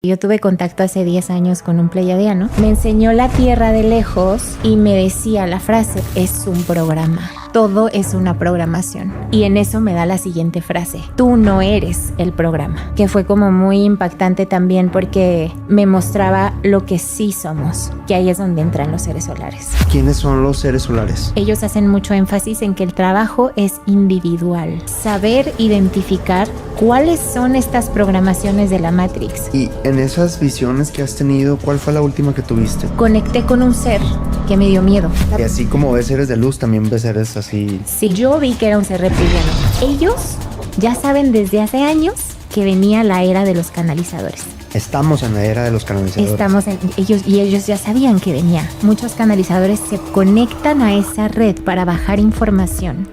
Yo tuve contacto hace 10 años con un pleiadiano. Me enseñó la Tierra de lejos y me decía la frase, es un programa. Todo es una programación. Y en eso me da la siguiente frase, tú no eres el programa. Que fue como muy impactante también porque me mostraba lo que sí somos, que ahí es donde entran los seres solares. ¿Quiénes son los seres solares? Ellos hacen mucho énfasis en que el trabajo es individual. Saber identificar cuáles son estas programaciones de la Matrix. Y en esas visiones que has tenido, ¿cuál fue la última que tuviste? Conecté con un ser que me dio miedo. Y así como ves seres de luz, también ves seres así. Sí, yo vi que era un ser reptiliano. Ellos ya saben desde hace años que venía la era de los canalizadores. Estamos en la era de los canalizadores. Ellos ya sabían que venía. Muchos canalizadores se conectan a esa red para bajar información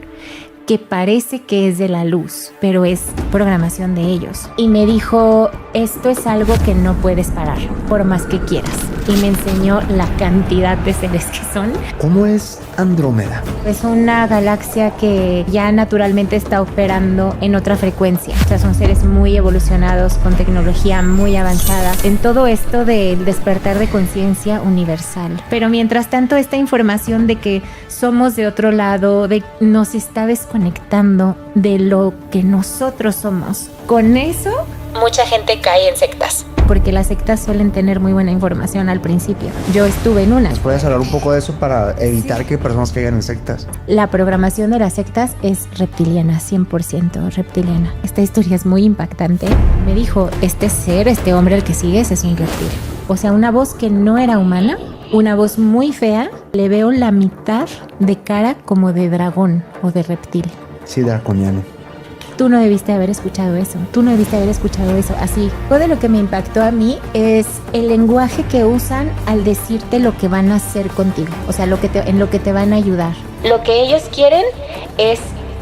que parece que es de la luz, pero es programación de ellos. Y me dijo, esto es algo que no puedes parar, por más que quieras. Y me enseñó la cantidad de seres que son. ¿Cómo es Andrómeda? Es una galaxia que ya naturalmente está operando en otra frecuencia. O sea, son seres muy evolucionados, con tecnología muy avanzada, en todo esto del despertar de conciencia universal. Pero mientras tanto, esta información de que somos de otro lado, nos está desconectando de lo que nosotros somos. Con eso, mucha gente cae en sectas. Porque las sectas suelen tener muy buena información al principio. Yo estuve en una. ¿Puedes hablar un poco de eso para evitar que personas caigan en sectas? La programación de las sectas es reptiliana, 100% reptiliana. Esta historia es muy impactante. Me dijo, este hombre al que sigues es un reptil. O sea, una voz que no era humana, una voz muy fea. Le veo la mitad de cara como de dragón o de reptil. Sí, draconiano. Tú no debiste haber escuchado eso. Así, todo de lo que me impactó a mí es el lenguaje que usan al decirte lo que van a hacer contigo. O sea, en lo que te van a ayudar. Lo que ellos quieren es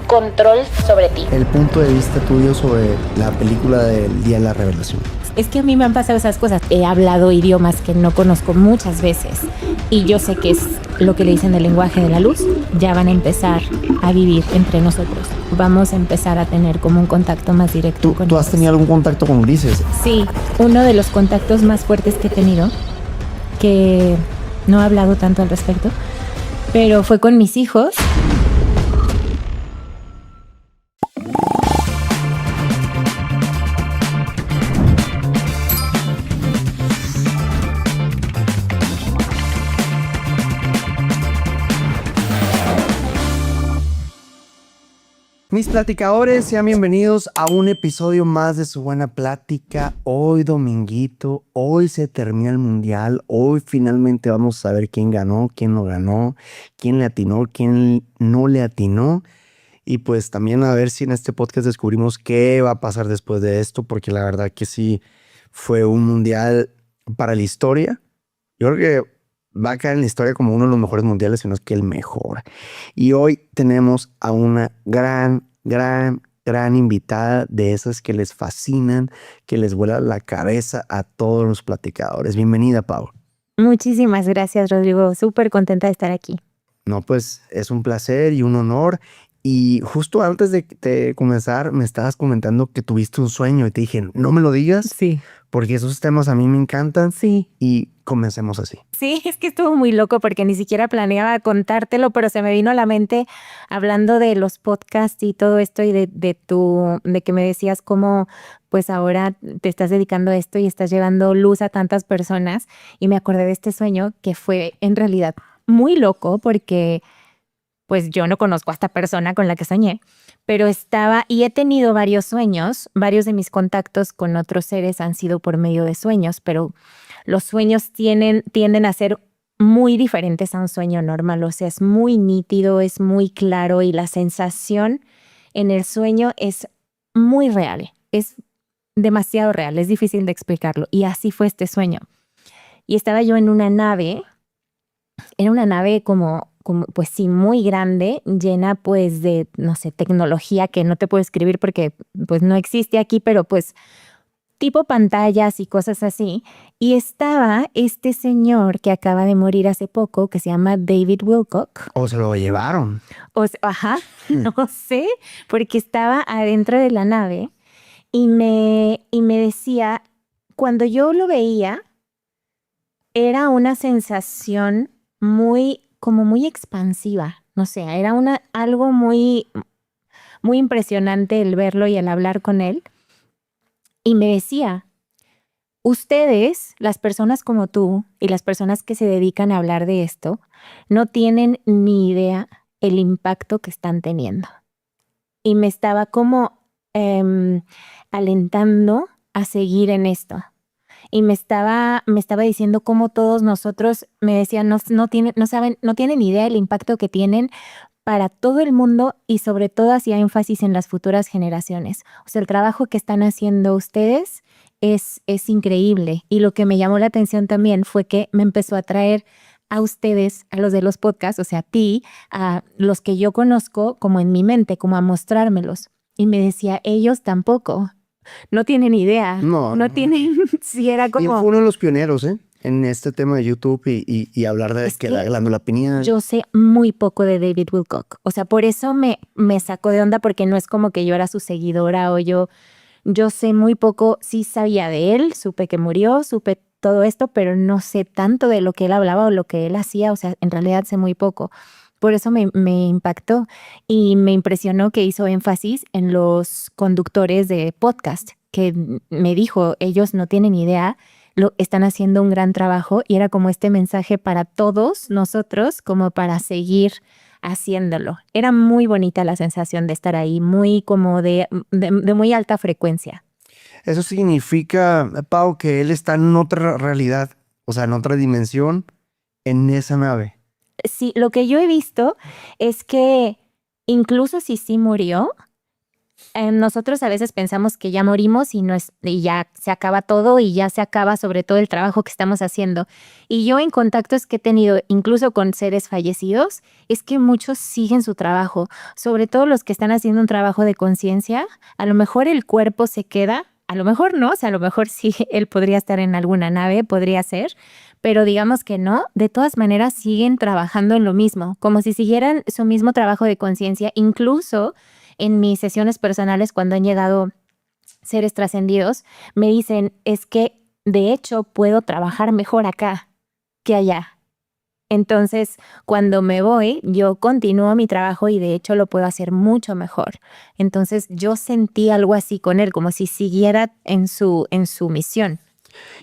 control sobre ti. El punto de vista tuyo sobre la película del Día de la Revelación. Es que a mí me han pasado esas cosas. He hablado idiomas que no conozco muchas veces y yo sé que es lo que le dicen el lenguaje de la luz. Ya van a empezar a vivir entre nosotros. Vamos a empezar a tener como un contacto más directo con ellos. ¿Tú has tenido algún contacto con grises? Sí, uno de los contactos más fuertes que he tenido, que no he hablado tanto al respecto, pero fue con mis hijos. Mis platicadores, sean bienvenidos a un episodio más de su buena plática. Hoy dominguito, hoy se termina el mundial, hoy finalmente vamos a saber quién ganó, quién no ganó, quién le atinó, quién no le atinó. Y pues también a ver si en este podcast descubrimos qué va a pasar después de esto, porque la verdad que sí fue un mundial para la historia. Yo creo que va a caer en la historia como uno de los mejores mundiales, si no es que el mejor. Y hoy tenemos a una gran invitada de esas que les fascinan, que les vuela la cabeza a todos los platicadores. Bienvenida, Pau. Muchísimas gracias, Rodrigo. Súper contenta de estar aquí. No, pues es un placer y un honor. Y justo antes de comenzar me estabas comentando que tuviste un sueño y te dije, no me lo digas. Sí. Porque esos temas a mí me encantan. Sí. Y comencemos así. Sí, es que estuvo muy loco porque ni siquiera planeaba contártelo, pero se me vino a la mente hablando de los podcasts y todo esto y de que me decías cómo pues ahora te estás dedicando a esto y estás llevando luz a tantas personas. Y me acordé de este sueño que fue en realidad muy loco porque pues yo no conozco a esta persona con la que soñé, pero he tenido varios sueños, varios de mis contactos con otros seres han sido por medio de sueños, pero los sueños tienden a ser muy diferentes a un sueño normal, o sea, es muy nítido, es muy claro y la sensación en el sueño es muy real, es demasiado real, es difícil de explicarlo y así fue este sueño. Y estaba yo en una nave, era una nave como pues sí, muy grande, llena pues de, no sé, tecnología que no te puedo escribir porque pues no existe aquí, pero pues tipo pantallas y cosas así. Y estaba este señor que acaba de morir hace poco, que se llama David Wilcock. ¿O se lo llevaron? No sé, porque estaba adentro de la nave y me decía cuando yo lo veía, era una sensación como muy expansiva. No sé, era algo muy, muy impresionante el verlo y el hablar con él. Y me decía, ustedes, las personas como tú y las personas que se dedican a hablar de esto, no tienen ni idea el impacto que están teniendo. Y me estaba como alentando a seguir en esto. Y me estaba diciendo cómo todos nosotros, me decían, no tienen idea del impacto que tienen para todo el mundo y sobre todo hacía énfasis en las futuras generaciones. O sea, el trabajo que están haciendo ustedes es increíble. Y lo que me llamó la atención también fue que me empezó a traer a ustedes, a los de los podcasts, o sea, a ti, a los que yo conozco como en mi mente, como a mostrármelos. Y me decía, ellos tampoco, no tienen idea, no tienen, si era Y como... fue uno de los pioneros, en este tema de YouTube y hablar de Es que que la glándula pineal. yo sé muy poco de David Wilcock. O sea, por eso me sacó de onda, porque no es como que yo era su seguidora o yo sé muy poco. Sí sabía de él, supe que murió, supe todo esto, pero no sé tanto de lo que él hablaba o lo que él hacía. O sea, en realidad sé muy poco. Por eso me impactó y me impresionó que hizo énfasis en los conductores de podcast, que me dijo, ellos no tienen idea, están haciendo un gran trabajo, y era como este mensaje para todos nosotros, como para seguir haciéndolo. Era muy bonita la sensación de estar ahí, muy como de muy alta frecuencia. Eso significa, Pau, que él está en otra realidad, o sea, en otra dimensión, en esa nave. Sí, lo que yo he visto es que incluso si sí murió, nosotros a veces pensamos que ya morimos y ya se acaba todo y ya se acaba sobre todo el trabajo que estamos haciendo. Y yo en contactos que he tenido incluso con seres fallecidos, es que muchos siguen su trabajo, sobre todo los que están haciendo un trabajo de conciencia. A lo mejor el cuerpo se queda, a lo mejor no, o sea, a lo mejor sí él podría estar en alguna nave, podría ser, pero digamos que no, de todas maneras siguen trabajando en lo mismo, como si siguieran su mismo trabajo de conciencia. Incluso en mis sesiones personales, cuando han llegado seres trascendidos, me dicen, es que de hecho puedo trabajar mejor acá que allá. Entonces, cuando me voy, yo continúo mi trabajo y de hecho lo puedo hacer mucho mejor. Entonces, yo sentí algo así con él, como si siguiera en su misión.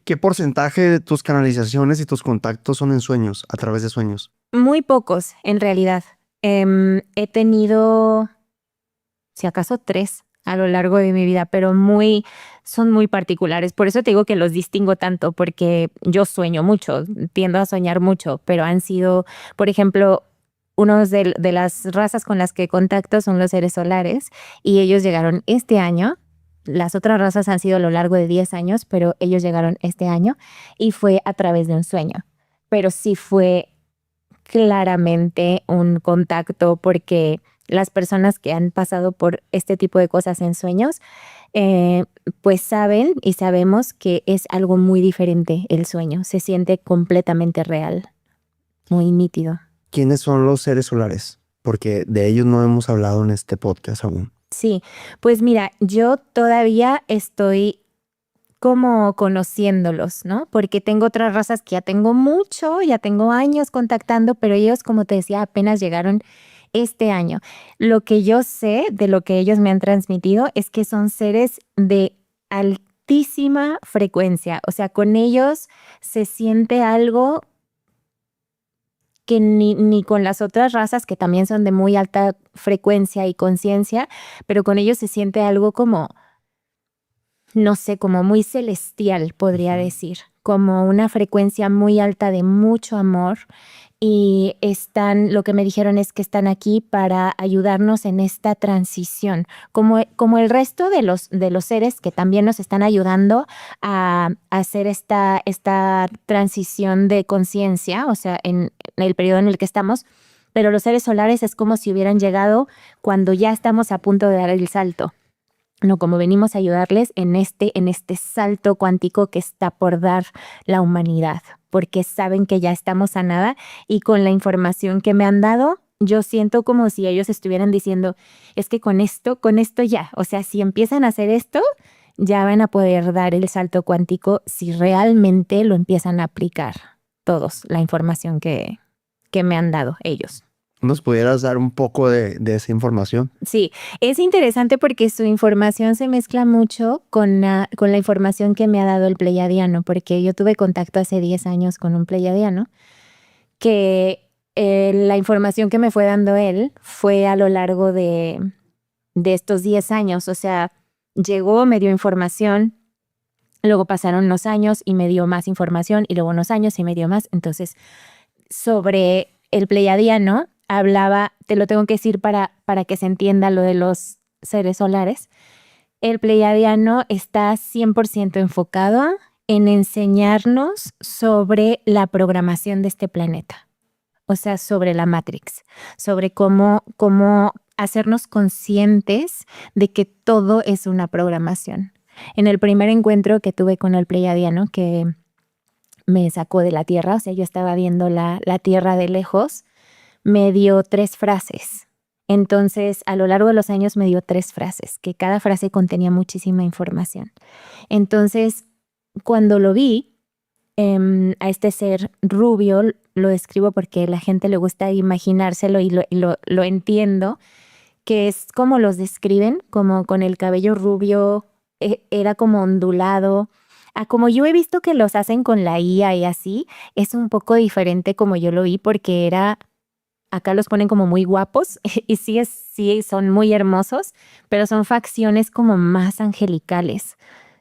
¿Qué porcentaje de tus canalizaciones y tus contactos son en sueños, a través de sueños? Muy pocos, en realidad. He tenido, si acaso, 3 a lo largo de mi vida, pero son muy particulares. Por eso te digo que los distingo tanto, porque yo sueño mucho, tiendo a soñar mucho, pero han sido, por ejemplo, unos de las razas con las que contacto son los seres solares, y ellos llegaron este año. Las otras razas han sido a lo largo de 10 años, pero ellos llegaron este año y fue a través de un sueño. Pero sí fue claramente un contacto, porque las personas que han pasado por este tipo de cosas en sueños, pues saben y sabemos que es algo muy diferente el sueño. Se siente completamente real, muy nítido. ¿Quiénes son los seres solares? Porque de ellos no hemos hablado en este podcast aún. Sí, pues mira, yo todavía estoy como conociéndolos, ¿no? Porque tengo otras razas que ya tengo años contactando, pero ellos, como te decía, apenas llegaron este año. Lo que yo sé de lo que ellos me han transmitido es que son seres de altísima frecuencia. O sea, con ellos se siente algo que ni con las otras razas, que también son de muy alta frecuencia y conciencia, pero con ellos se siente algo como, no sé, como muy celestial, podría decir, como una frecuencia muy alta de mucho amor. Y lo que me dijeron es que están aquí para ayudarnos en esta transición, como el resto de los seres que también nos están ayudando a hacer esta transición de conciencia, o sea, en el periodo en el que estamos. Pero los seres solares es como si hubieran llegado cuando ya estamos a punto de dar el salto. No, como venimos a ayudarles en este salto cuántico que está por dar la humanidad, porque saben que ya estamos a nada, y con la información que me han dado, yo siento como si ellos estuvieran diciendo, es que con esto ya, o sea, si empiezan a hacer esto, ya van a poder dar el salto cuántico si realmente lo empiezan a aplicar todos, la información que me han dado ellos. ¿Nos pudieras dar un poco de esa información? Sí, es interesante porque su información se mezcla mucho con la información que me ha dado el pleiadiano, porque yo tuve contacto hace 10 años con un pleiadiano, que la información que me fue dando él fue a lo largo de estos 10 años, o sea, llegó, me dio información, luego pasaron unos años y me dio más información, y luego unos años y me dio más. Entonces, sobre el pleiadiano, hablaba, te lo tengo que decir para que se entienda lo de los seres solares. El pleiadiano está 100% enfocado en enseñarnos sobre la programación de este planeta. O sea, sobre la Matrix, sobre cómo hacernos conscientes de que todo es una programación. En el primer encuentro que tuve con el pleiadiano, que me sacó de la Tierra, o sea, yo estaba viendo la Tierra de lejos, me dio 3 frases. Entonces, a lo largo de los años me dio 3 frases, que cada frase contenía muchísima información. Entonces, cuando lo vi, a este ser rubio, lo describo porque a la gente le gusta imaginárselo y lo entiendo, que es como los describen, como con el cabello rubio, era como ondulado. Como yo he visto que los hacen con la IA y así, es un poco diferente como yo lo vi porque acá los ponen como muy guapos y sí son muy hermosos, pero son facciones como más angelicales.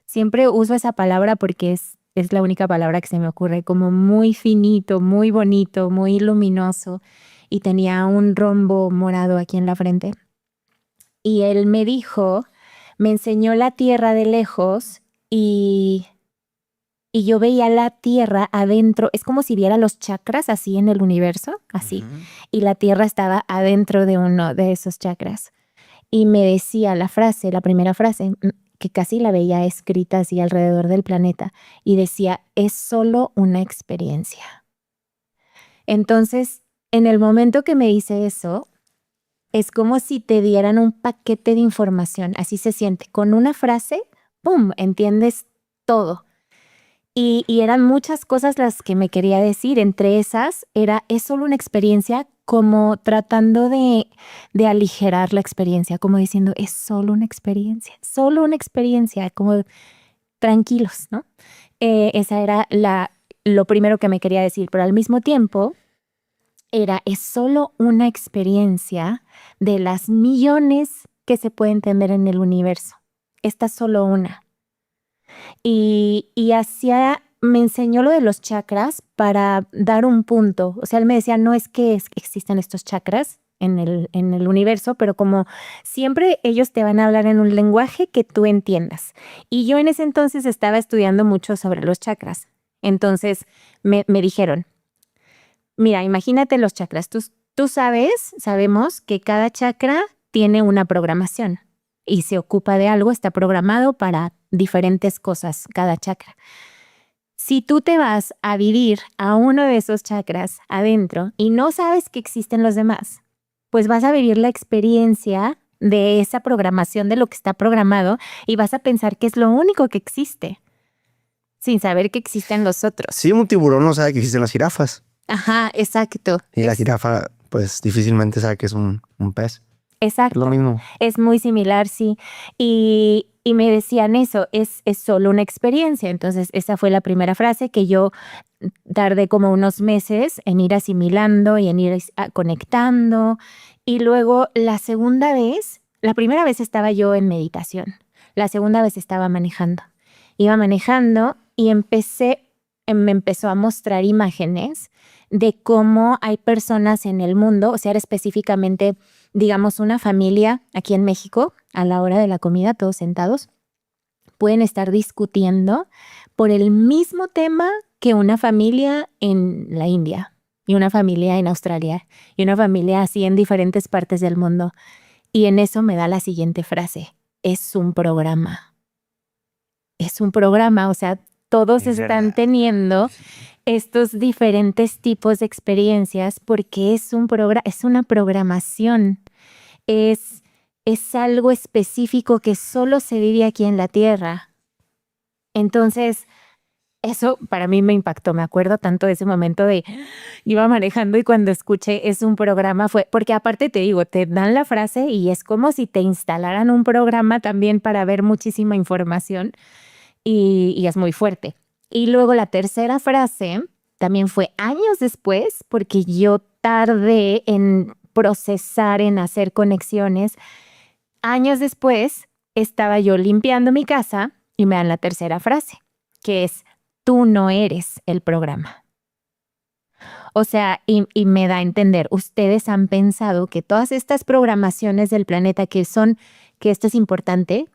Siempre uso esa palabra porque es la única palabra que se me ocurre, como muy finito, muy bonito, muy luminoso, y tenía un rombo morado aquí en la frente. Y él me enseñó la Tierra de lejos y yo veía la Tierra adentro, es como si viera los chakras así en el universo, así, y la Tierra estaba adentro de uno de esos chakras. Y me decía la primera frase, que casi la veía escrita así alrededor del planeta, y decía, es solo una experiencia. Entonces, en el momento que me dice eso, es como si te dieran un paquete de información, así se siente. Con una frase, ¡pum!, entiendes todo. Y eran muchas cosas las que me quería decir. Entre esas, es solo una experiencia, como tratando de aligerar la experiencia, como diciendo, es solo una experiencia, como tranquilos, ¿no? Esa era lo primero que me quería decir, pero al mismo tiempo es solo una experiencia de las millones que se pueden tener en el universo. Esta es solo una. Y me enseñó lo de los chakras para dar un punto. O sea, él me decía, no es que existen estos chakras en el universo, pero como siempre ellos te van a hablar en un lenguaje que tú entiendas. Y yo en ese entonces estaba estudiando mucho sobre los chakras. Entonces me dijeron, mira, imagínate los chakras. Tú sabemos que cada chakra tiene una programación y se ocupa de algo, está programado para diferentes cosas cada chakra. Si tú te vas a vivir a uno de esos chakras adentro y no sabes que existen los demás, pues vas a vivir la experiencia de esa programación, de lo que está programado, y vas a pensar que es lo único que existe, sin saber que existen los otros. Sí, un tiburón no sabe que existen las jirafas. Ajá, exacto. Y la jirafa, pues, difícilmente sabe que es un pez. Exacto. Es lo mismo. Es muy similar, sí. Y me decían eso, es solo una experiencia. Entonces, esa fue la primera frase que yo tardé como unos meses en ir asimilando y en ir conectando. Y luego la primera vez estaba yo en meditación. La segunda vez estaba manejando. Iba manejando y me empezó a mostrar imágenes de cómo hay personas en el mundo, o sea, era específicamente, digamos, una familia aquí en México, a la hora de la comida, todos sentados, pueden estar discutiendo por el mismo tema que una familia en la India, y una familia en Australia, y una familia así en diferentes partes del mundo. Y en eso me da la siguiente frase, es un programa. Es un programa, o sea, todos están teniendo estos diferentes tipos de experiencias porque es una programación. Es algo específico que solo se vive aquí en la Tierra. Entonces, eso para mí me impactó. Me acuerdo tanto de ese momento de iba manejando y cuando escuché es un programa fue, porque aparte te digo, te dan la frase y es como si te instalaran un programa también para ver muchísima información y es muy fuerte. Y luego la tercera frase también fue años después, porque yo tardé en procesar, en hacer conexiones. Años después estaba yo limpiando mi casa y me dan la tercera frase, que es, tú no eres el programa. O sea, y me da a entender, ustedes han pensado que todas estas programaciones del planeta que son, que esto es importante,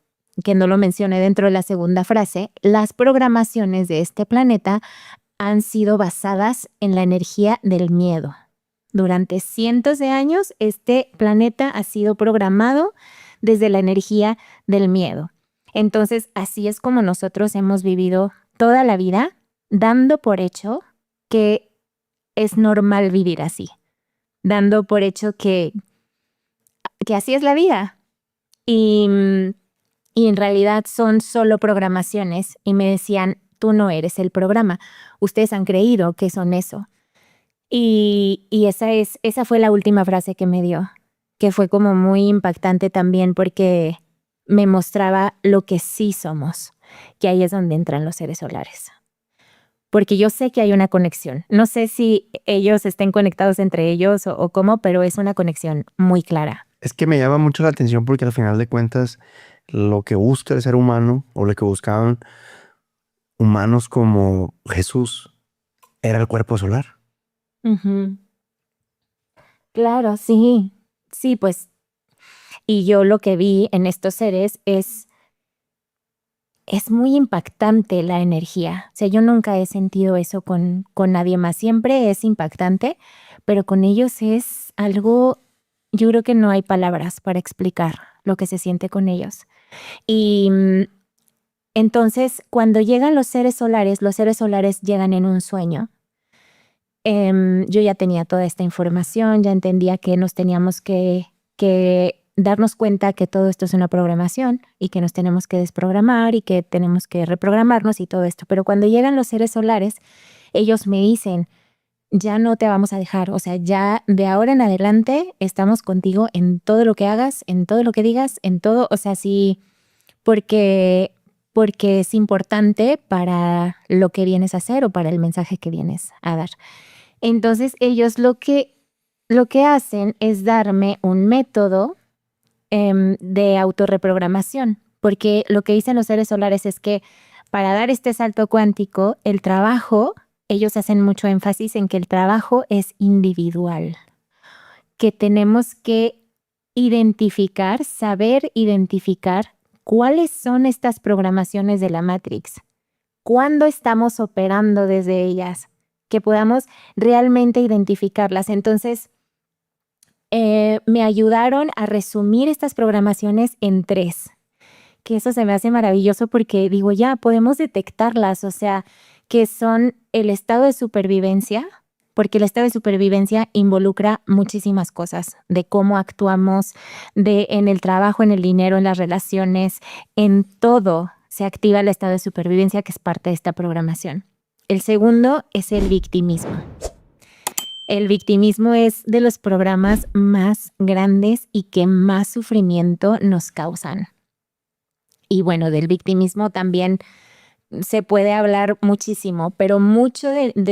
que no lo mencioné dentro de la segunda frase, las programaciones de este planeta han sido basadas en la energía del miedo. Durante cientos de años, este planeta ha sido programado desde la energía del miedo. Entonces, así es como nosotros hemos vivido toda la vida, dando por hecho que es normal vivir así, dando por hecho que así es la vida. Y, y en realidad son solo programaciones. Y me decían, tú no eres el programa. Ustedes han creído que son eso. Y esa fue la última frase que me dio, que fue como muy impactante también porque me mostraba lo que sí somos, que ahí es donde entran los seres solares. Porque yo sé que hay una conexión. No sé si ellos estén conectados entre ellos o cómo, pero es una conexión muy clara. Es que me llama mucho la atención porque al final de cuentas lo que busca el ser humano o lo que buscaban humanos como Jesús era el cuerpo solar. Ujú. Claro, sí. Sí, pues, y yo lo que vi en estos seres es muy impactante la energía. O sea, yo nunca he sentido eso con nadie más. Siempre es impactante, pero con ellos es algo, yo creo que no hay palabras para explicar lo que se siente con ellos. Y entonces, cuando llegan los seres solares llegan en un sueño. Yo ya tenía toda esta información, ya entendía que nos teníamos que darnos cuenta que todo esto es una programación y que nos tenemos que desprogramar y que tenemos que reprogramarnos y todo esto. Pero cuando llegan los seres solares, ellos me dicen, ya no te vamos a dejar, o sea, ya de ahora en adelante estamos contigo en todo lo que hagas, en todo lo que digas, en todo, o sea, sí, porque es importante para lo que vienes a hacer o para el mensaje que vienes a dar. Entonces ellos lo que hacen es darme un método de autorreprogramación, porque lo que dicen los seres solares es que para dar este salto cuántico, el trabajo, ellos hacen mucho énfasis en que el trabajo es individual, que tenemos que saber identificar cuáles son estas programaciones de la Matrix, cuándo estamos operando desde ellas, que podamos realmente identificarlas. Entonces, me ayudaron a resumir estas programaciones en 3, que eso se me hace maravilloso porque digo, ya podemos detectarlas, o sea, que son el estado de supervivencia, porque el estado de supervivencia involucra muchísimas cosas, de cómo actuamos, en el trabajo, en el dinero, en las relaciones, en todo se activa el estado de supervivencia que es parte de esta programación. El segundo es el victimismo. El victimismo es de los programas más grandes y que más sufrimiento nos causan. Y bueno, del victimismo también se puede hablar muchísimo, pero mucho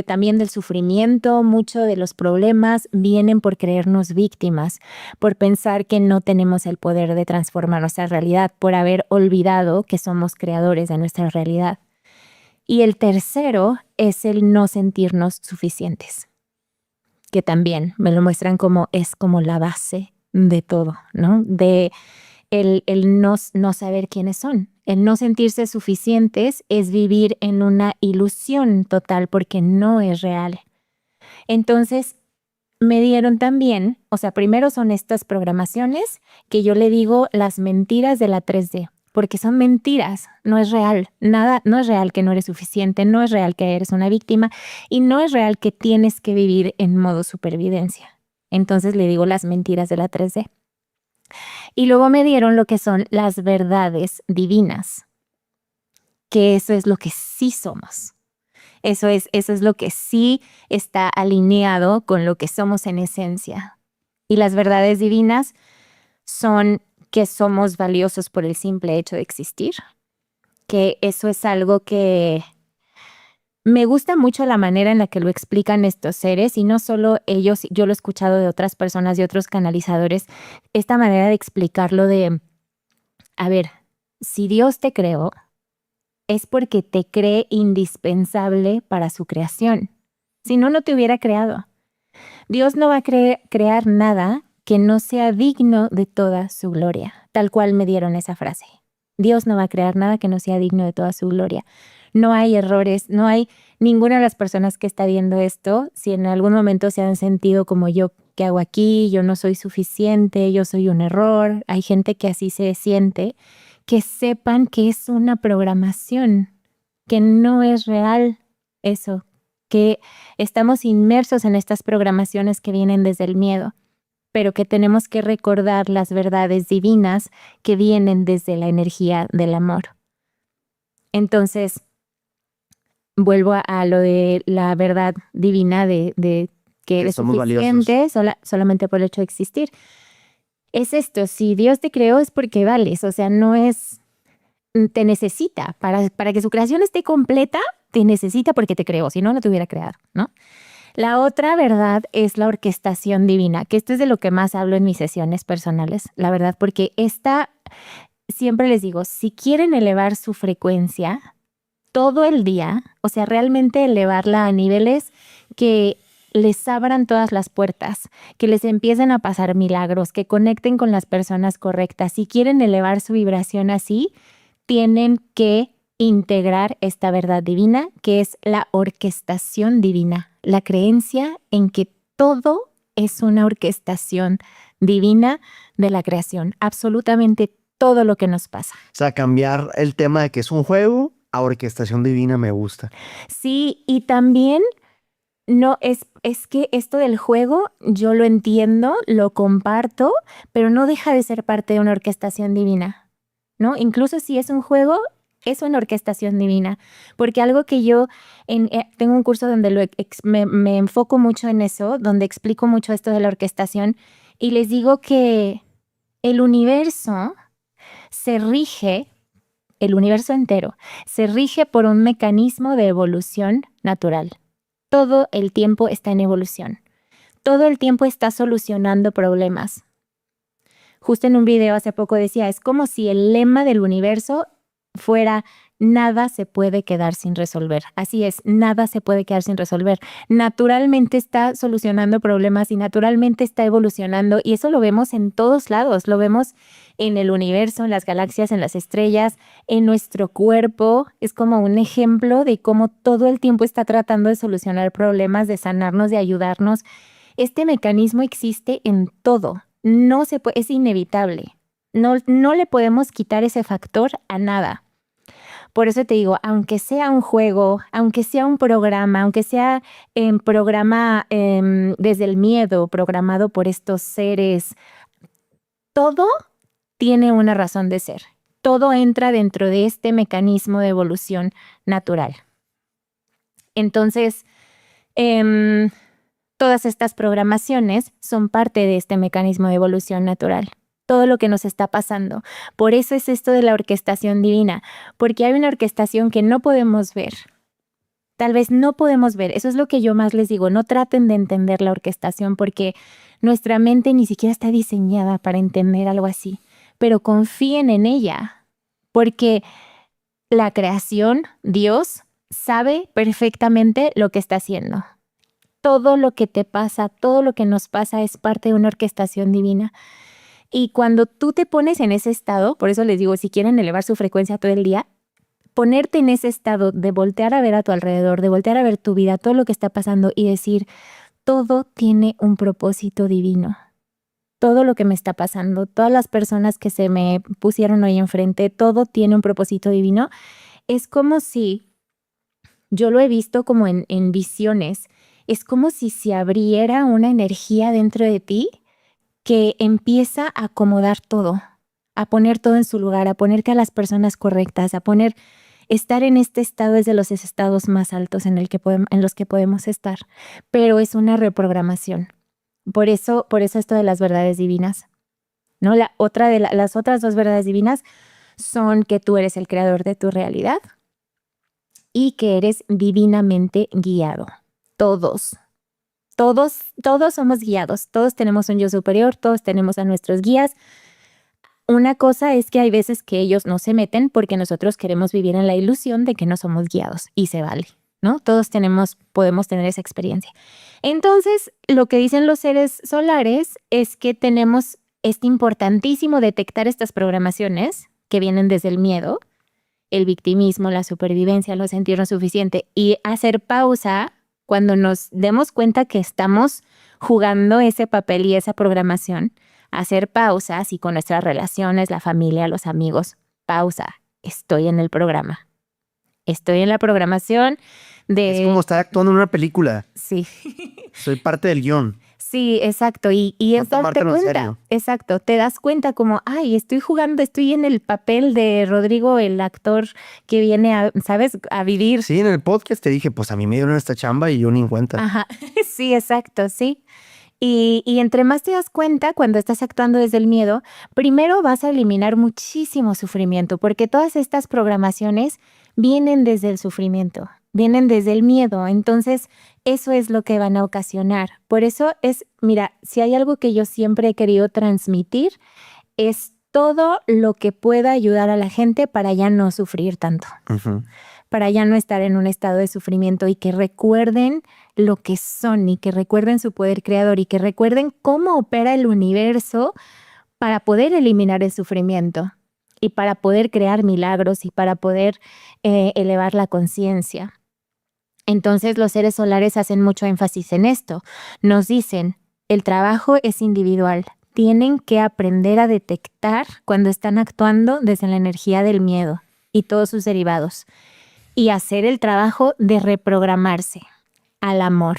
también del sufrimiento, mucho de los problemas vienen por creernos víctimas, por pensar que no tenemos el poder de transformar nuestra realidad, por haber olvidado que somos creadores de nuestra realidad. Y el tercero es el no sentirnos suficientes, que también me lo muestran como es como la base de todo, ¿no? De el no saber quiénes son. El no sentirse suficientes es vivir en una ilusión total porque no es real. Entonces, me dieron también, o sea, primero son estas programaciones que yo le digo las mentiras de la 3D, porque son mentiras, no es real, nada, no es real que no eres suficiente, no es real que eres una víctima y no es real que tienes que vivir en modo supervivencia. Entonces le digo las mentiras de la 3D. Y luego me dieron lo que son las verdades divinas, que eso es lo que sí somos. Eso es lo que sí está alineado con lo que somos en esencia. Y las verdades divinas son que somos valiosos por el simple hecho de existir, que eso es algo que me gusta mucho la manera en la que lo explican estos seres, y no solo ellos, yo lo he escuchado de otras personas, de otros canalizadores, esta manera de explicarlo de, a ver, si Dios te creó, es porque te cree indispensable para su creación. Si no, no te hubiera creado. Dios no va a crear nada que no sea digno de toda su gloria, tal cual me dieron esa frase. Dios no va a crear nada que no sea digno de toda su gloria. No hay errores, no hay ninguna de las personas que está viendo esto, si en algún momento se han sentido como yo, ¿qué hago aquí? Yo no soy suficiente, yo soy un error. Hay gente que así se siente, que sepan que es una programación, que no es real eso, que estamos inmersos en estas programaciones que vienen desde el miedo, pero que tenemos que recordar las verdades divinas que vienen desde la energía del amor. Entonces, vuelvo a lo de la verdad divina de que eres somos suficiente solamente por el hecho de existir. Es esto, si Dios te creó es porque vales, o sea, no es, te necesita, para que su creación esté completa, te necesita porque te creó, si no, no te hubiera creado, ¿no? La otra verdad es la orquestación divina, que esto es de lo que más hablo en mis sesiones personales, la verdad, porque esta, siempre les digo, si quieren elevar su frecuencia todo el día, o sea, realmente elevarla a niveles que les abran todas las puertas, que les empiecen a pasar milagros, que conecten con las personas correctas. Si quieren elevar su vibración así, tienen que integrar esta verdad divina, que es la orquestación divina, la creencia en que todo es una orquestación divina de la creación, absolutamente todo lo que nos pasa. O sea, cambiar el tema de que es un juego a orquestación divina me gusta. Sí, y también no es que esto del juego yo lo entiendo, lo comparto, pero no deja de ser parte de una orquestación divina, ¿no? Incluso si es un juego, es una orquestación divina, porque algo que yo tengo un curso donde me enfoco mucho en eso, donde explico mucho esto de la orquestación, y les digo que el universo se rige, el universo entero, se rige por un mecanismo de evolución natural. Todo el tiempo está en evolución. Todo el tiempo está solucionando problemas. Justo en un video hace poco decía, es como si el lema del universo fuera nada se puede quedar sin resolver. Así es, nada se puede quedar sin resolver. Naturalmente está solucionando problemas y naturalmente está evolucionando, y eso lo vemos en todos lados. Lo vemos en el universo, en las galaxias, en las estrellas, en nuestro cuerpo. Es como un ejemplo de cómo todo el tiempo está tratando de solucionar problemas, de sanarnos, de ayudarnos. Este mecanismo existe en todo. No se puede, es inevitable. No le podemos quitar ese factor a nada. Por eso te digo, aunque sea un juego, aunque sea un programa, aunque sea un programa desde el miedo, programado por estos seres, todo tiene una razón de ser. Todo entra dentro de este mecanismo de evolución natural. Entonces, todas estas programaciones son parte de este mecanismo de evolución natural. Todo lo que nos está pasando. Por eso es esto de la orquestación divina, porque hay una orquestación que no podemos ver. Tal vez no podemos ver. Eso es lo que yo más les digo. No traten de entender la orquestación, porque nuestra mente ni siquiera está diseñada para entender algo así. Pero confíen en ella, porque la creación, Dios, sabe perfectamente lo que está haciendo. Todo lo que te pasa, todo lo que nos pasa es parte de una orquestación divina. Y cuando tú te pones en ese estado, por eso les digo, si quieren elevar su frecuencia todo el día, ponerte en ese estado de voltear a ver a tu alrededor, de voltear a ver tu vida, todo lo que está pasando, y decir, todo tiene un propósito divino. Todo lo que me está pasando, todas las personas que se me pusieron hoy enfrente, todo tiene un propósito divino. Es como si, yo lo he visto como en visiones, es como si se abriera una energía dentro de ti que empieza a acomodar todo, a poner todo en su lugar, a ponerte a las personas correctas, a poner Estar en este estado es de los estados más altos en los que podemos estar, pero es una reprogramación. Por eso esto de las verdades divinas, ¿no? Las otras dos verdades divinas son que tú eres el creador de tu realidad y que eres divinamente guiado. Todos somos guiados, todos tenemos un yo superior, todos tenemos a nuestros guías. Una cosa es que hay veces que ellos no se meten porque nosotros queremos vivir en la ilusión de que no somos guiados y se vale, ¿no? Todos podemos tener esa experiencia. Entonces, lo que dicen los seres solares es que es importantísimo detectar estas programaciones que vienen desde el miedo, el victimismo, la supervivencia, no sentirnos suficiente y hacer pausa cuando nos demos cuenta que estamos jugando ese papel y esa programación. Hacer pausa, así con nuestras relaciones, la familia, los amigos. Pausa. Estoy en el programa. Estoy en la programación de... Es como estar actuando en una película. Sí. Soy parte del guión. Sí, exacto. Y es darte tomártelo en cuenta. serio. Exacto. Te das cuenta como, ay, estoy en el papel de Rodrigo, el actor que viene a, ¿sabes? A vivir. Sí, en el podcast te dije, pues a mí me dieron esta chamba y yo ni en cuenta. Ajá. Sí, exacto, sí. Y entre más te das cuenta cuando estás actuando desde el miedo, primero vas a eliminar muchísimo sufrimiento, porque todas estas programaciones vienen desde el sufrimiento, vienen desde el miedo. Entonces, eso es lo que van a ocasionar. Por eso mira, si hay algo que yo siempre he querido transmitir, es todo lo que pueda ayudar a la gente para ya no sufrir tanto. Uh-huh. Para ya no estar en un estado de sufrimiento y que recuerden lo que son y que recuerden su poder creador y que recuerden cómo opera el universo para poder eliminar el sufrimiento y para poder crear milagros y para poder elevar la conciencia. Entonces los seres solares hacen mucho énfasis en esto. Nos dicen, el trabajo es individual. Tienen que aprender a detectar cuando están actuando desde la energía del miedo y todos sus derivados. Y hacer el trabajo de reprogramarse al amor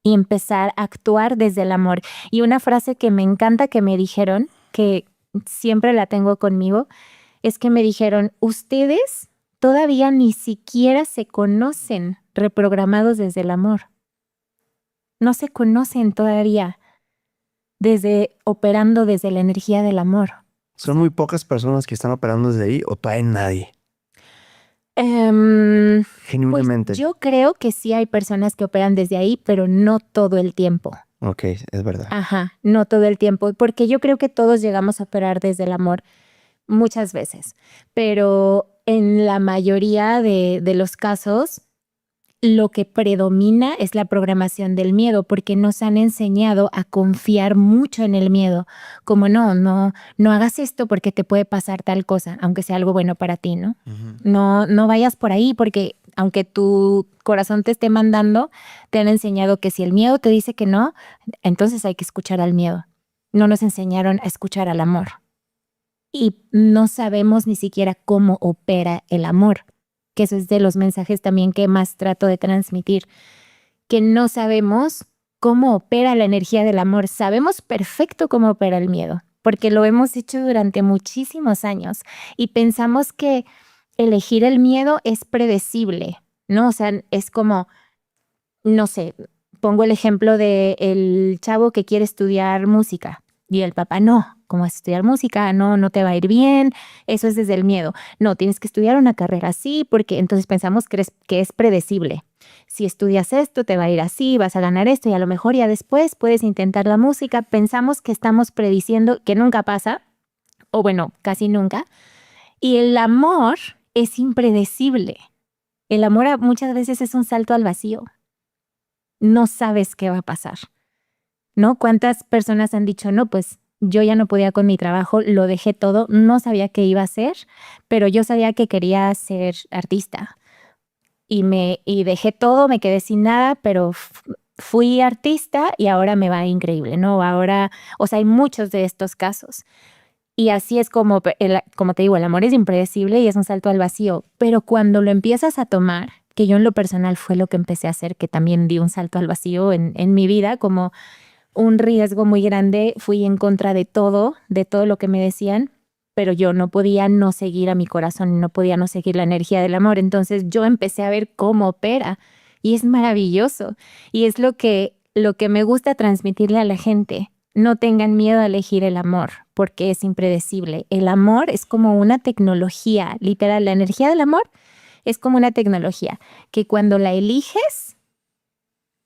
y empezar a actuar desde el amor. Y una frase que me encanta que me dijeron, que siempre la tengo conmigo, es que me dijeron, ustedes todavía ni siquiera se conocen reprogramados desde el amor. No se conocen todavía operando desde la energía del amor. Son muy pocas personas que están operando desde ahí o todavía nadie. Genuinamente. Pues yo creo que sí hay personas que operan desde ahí, pero no todo el tiempo. Ok, es verdad. Ajá, no todo el tiempo, porque yo creo que todos llegamos a operar desde el amor muchas veces, pero en la mayoría de los casos lo que predomina es la programación del miedo, porque nos han enseñado a confiar mucho en el miedo, como no hagas esto porque te puede pasar tal cosa, aunque sea algo bueno para ti, ¿no? Uh-huh. No vayas por ahí porque aunque tu corazón te esté mandando, te han enseñado que si el miedo te dice que no, entonces hay que escuchar al miedo. No nos enseñaron a escuchar al amor. Y no sabemos ni siquiera cómo opera el amor, que eso es de los mensajes también que más trato de transmitir, que no sabemos cómo opera la energía del amor. Sabemos perfecto cómo opera el miedo, porque lo hemos hecho durante muchísimos años y pensamos que elegir el miedo es predecible, ¿no? O sea, es como, no sé, pongo el ejemplo de el chavo que quiere estudiar música y el papá no. ¿Cómo vas a estudiar música? No te va a ir bien, eso es desde el miedo. No, tienes que estudiar una carrera así porque entonces pensamos que es predecible. Si estudias esto, te va a ir así, vas a ganar esto y a lo mejor ya después puedes intentar la música. Pensamos que estamos prediciendo, que nunca pasa, o bueno, casi nunca. Y el amor es impredecible. El amor muchas veces es un salto al vacío. No sabes qué va a pasar, ¿no? ¿Cuántas personas han dicho, no, pues yo ya no podía con mi trabajo, lo dejé todo, no sabía qué iba a hacer, pero yo sabía que quería ser artista. Y dejé todo, me quedé sin nada, pero fui artista y ahora me va increíble, ¿no? Ahora, o sea, hay muchos de estos casos. Y así es como te digo, el amor es impredecible y es un salto al vacío, pero cuando lo empiezas a tomar, que yo en lo personal fue lo que empecé a hacer, que también di un salto al vacío en mi vida, como un riesgo muy grande, fui en contra de todo lo que me decían, pero yo no podía no seguir a mi corazón, no podía no seguir la energía del amor. Entonces yo empecé a ver cómo opera y es maravilloso. Y es lo que me gusta transmitirle a la gente. No tengan miedo a elegir el amor porque es impredecible. El amor es como una tecnología, literal. La energía del amor es como una tecnología que cuando la eliges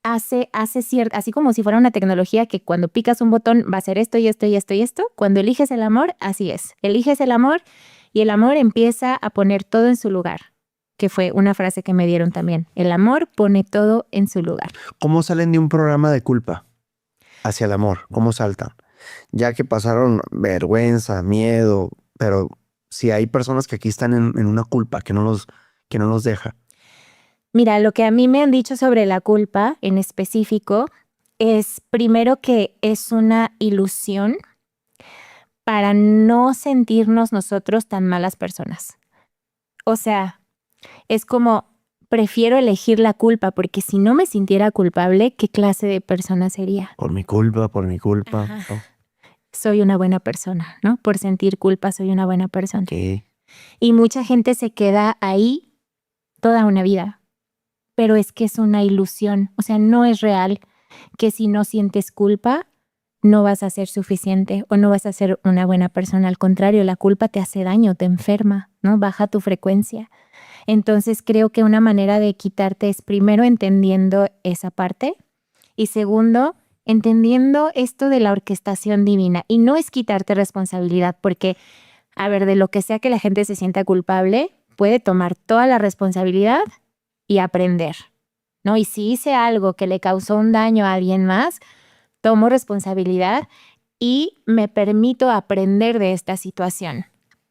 hace cierto, así como si fuera una tecnología que cuando picas un botón va a hacer esto y esto y esto y esto. Cuando eliges el amor, así es. Eliges el amor y el amor empieza a poner todo en su lugar, que fue una frase que me dieron también. El amor pone todo en su lugar. ¿Cómo salen de un programa de culpa hacia el amor? ¿Cómo saltan? Ya que pasaron vergüenza, miedo, pero si hay personas que aquí están en una culpa que no los deja. Mira, lo que a mí me han dicho sobre la culpa en específico es primero que es una ilusión para no sentirnos nosotros tan malas personas. O sea, es como prefiero elegir la culpa porque si no me sintiera culpable, ¿qué clase de persona sería? Por mi culpa, por mi culpa. Ajá. Oh, Soy una buena persona, ¿no? Por sentir culpa soy una buena persona. ok. Y mucha gente se queda ahí toda una vida, pero es que es una ilusión, o sea, no es real que si no sientes culpa no vas a ser suficiente o no vas a ser una buena persona. Al contrario, la culpa te hace daño, te enferma, ¿no? Baja tu frecuencia. Entonces creo que una manera de quitarte es primero entendiendo esa parte y segundo, entendiendo esto de la orquestación divina. Y no es quitarte responsabilidad porque, a ver, de lo que sea que la gente se sienta culpable, puede tomar toda la responsabilidad y aprender, ¿no? Y si hice algo que le causó un daño a alguien más, tomo responsabilidad y me permito aprender de esta situación.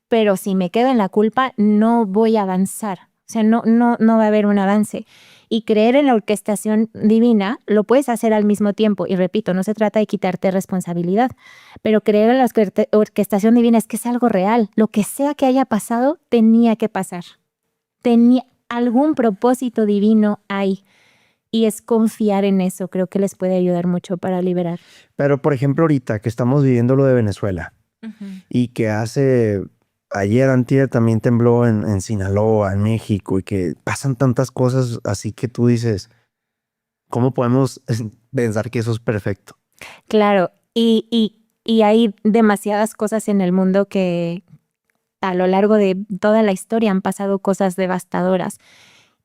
Pero si me quedo en la culpa, no voy a avanzar. O sea, no va a haber un avance. Y creer en la orquestación divina lo puedes hacer al mismo tiempo. Y repito, no se trata de quitarte responsabilidad, pero creer en la orquestación divina es que es algo real. Lo que sea que haya pasado, tenía que pasar. Tenía algún propósito divino ahí. Y es confiar en eso. Creo que les puede ayudar mucho para liberar. Pero por ejemplo, ahorita que estamos viviendo lo de Venezuela y que ayer, antier también tembló en Sinaloa, en México, y que pasan tantas cosas así que tú dices, ¿cómo podemos pensar que eso es perfecto? Claro, y hay demasiadas cosas en el mundo que a lo largo de toda la historia han pasado cosas devastadoras.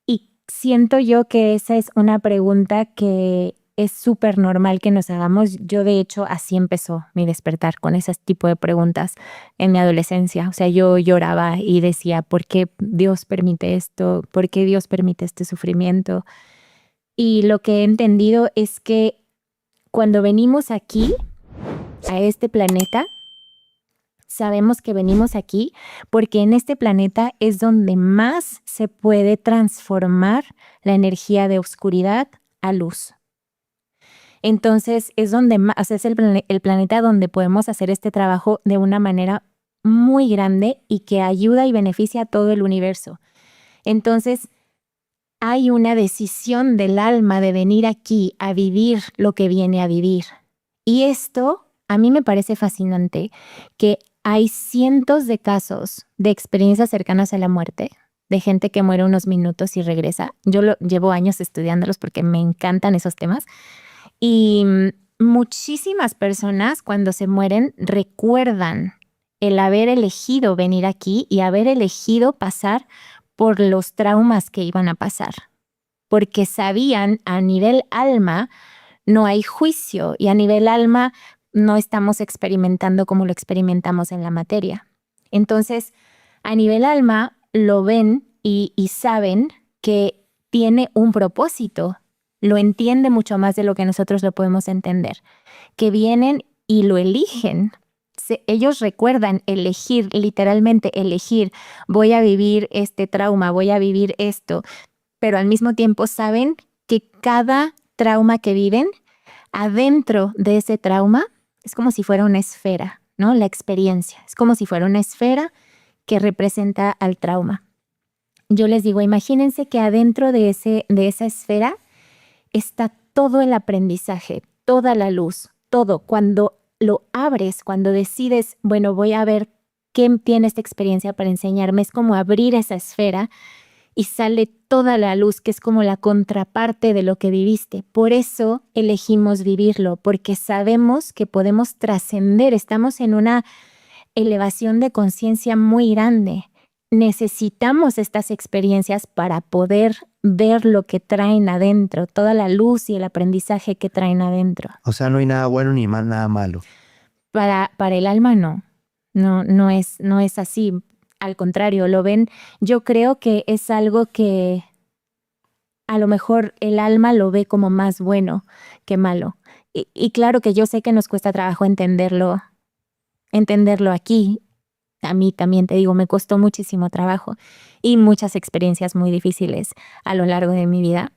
Y siento yo que esa es una pregunta que es súper normal que nos hagamos. Yo, de hecho, así empezó mi despertar, con ese tipo de preguntas en mi adolescencia. O sea, yo lloraba y decía, ¿por qué Dios permite esto? ¿Por qué Dios permite este sufrimiento? Y lo que he entendido es que cuando venimos aquí, a este planeta, sabemos que venimos aquí porque en este planeta es donde más se puede transformar la energía de oscuridad a luz. Entonces es donde más, o sea, es el planeta donde podemos hacer este trabajo de una manera muy grande y que ayuda y beneficia a todo el universo. Entonces hay una decisión del alma de venir aquí a vivir lo que viene a vivir. Y esto a mí me parece fascinante, que hay cientos de casos de experiencias cercanas a la muerte, de gente que muere unos minutos y regresa. Yo llevo años estudiándolos porque me encantan esos temas. Y muchísimas personas cuando se mueren recuerdan el haber elegido venir aquí y haber elegido pasar por los traumas que iban a pasar. Porque sabían a nivel alma no hay juicio y a nivel alma no estamos experimentando como lo experimentamos en la materia. Entonces, a nivel alma lo ven y saben que tiene un propósito. Lo entiende mucho más de lo que nosotros lo podemos entender. Que vienen y lo eligen. Ellos recuerdan elegir, literalmente elegir, voy a vivir este trauma, voy a vivir esto, pero al mismo tiempo saben que cada trauma que viven, adentro de ese trauma, es como si fuera una esfera, ¿no? La experiencia, es como si fuera una esfera que representa al trauma. Yo les digo, imagínense que adentro de esa esfera está todo el aprendizaje, toda la luz, todo. Cuando lo abres, cuando decides, bueno, voy a ver ¿qué tiene esta experiencia para enseñarme? Es como abrir esa esfera y sale toda la luz, que es como la contraparte de lo que viviste. Por eso elegimos vivirlo, porque sabemos que podemos trascender, estamos en una elevación de conciencia muy grande. Necesitamos estas experiencias para poder ver lo que traen adentro, toda la luz y el aprendizaje que traen adentro. O sea, no hay nada bueno ni nada malo. Para el alma no es así. Al contrario, lo ven, yo creo que es algo que a lo mejor el alma lo ve como más bueno que malo. Y claro que yo sé que nos cuesta trabajo entenderlo aquí. A mí también, te digo, me costó muchísimo trabajo y muchas experiencias muy difíciles a lo largo de mi vida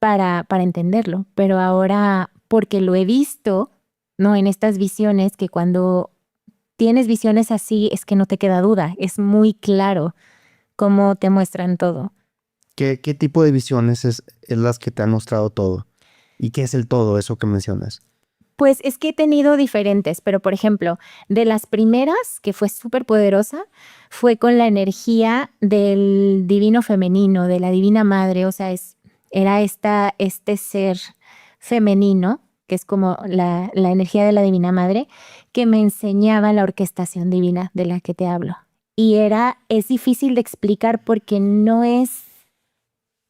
para entenderlo. Pero ahora, porque lo he visto, ¿no? En estas visiones, que cuando tienes visiones así es que no te queda duda, es muy claro cómo te muestran todo. ¿Qué tipo de visiones es las que te han mostrado todo? ¿Y qué es el todo, eso que mencionas? Pues es que he tenido diferentes, pero por ejemplo, de las primeras, que fue súper poderosa, fue con la energía del divino femenino, de la divina madre. O sea, era este ser femenino, que es como la energía de la divina madre, que me enseñaba la orquestación divina de la que te hablo. Y es difícil de explicar porque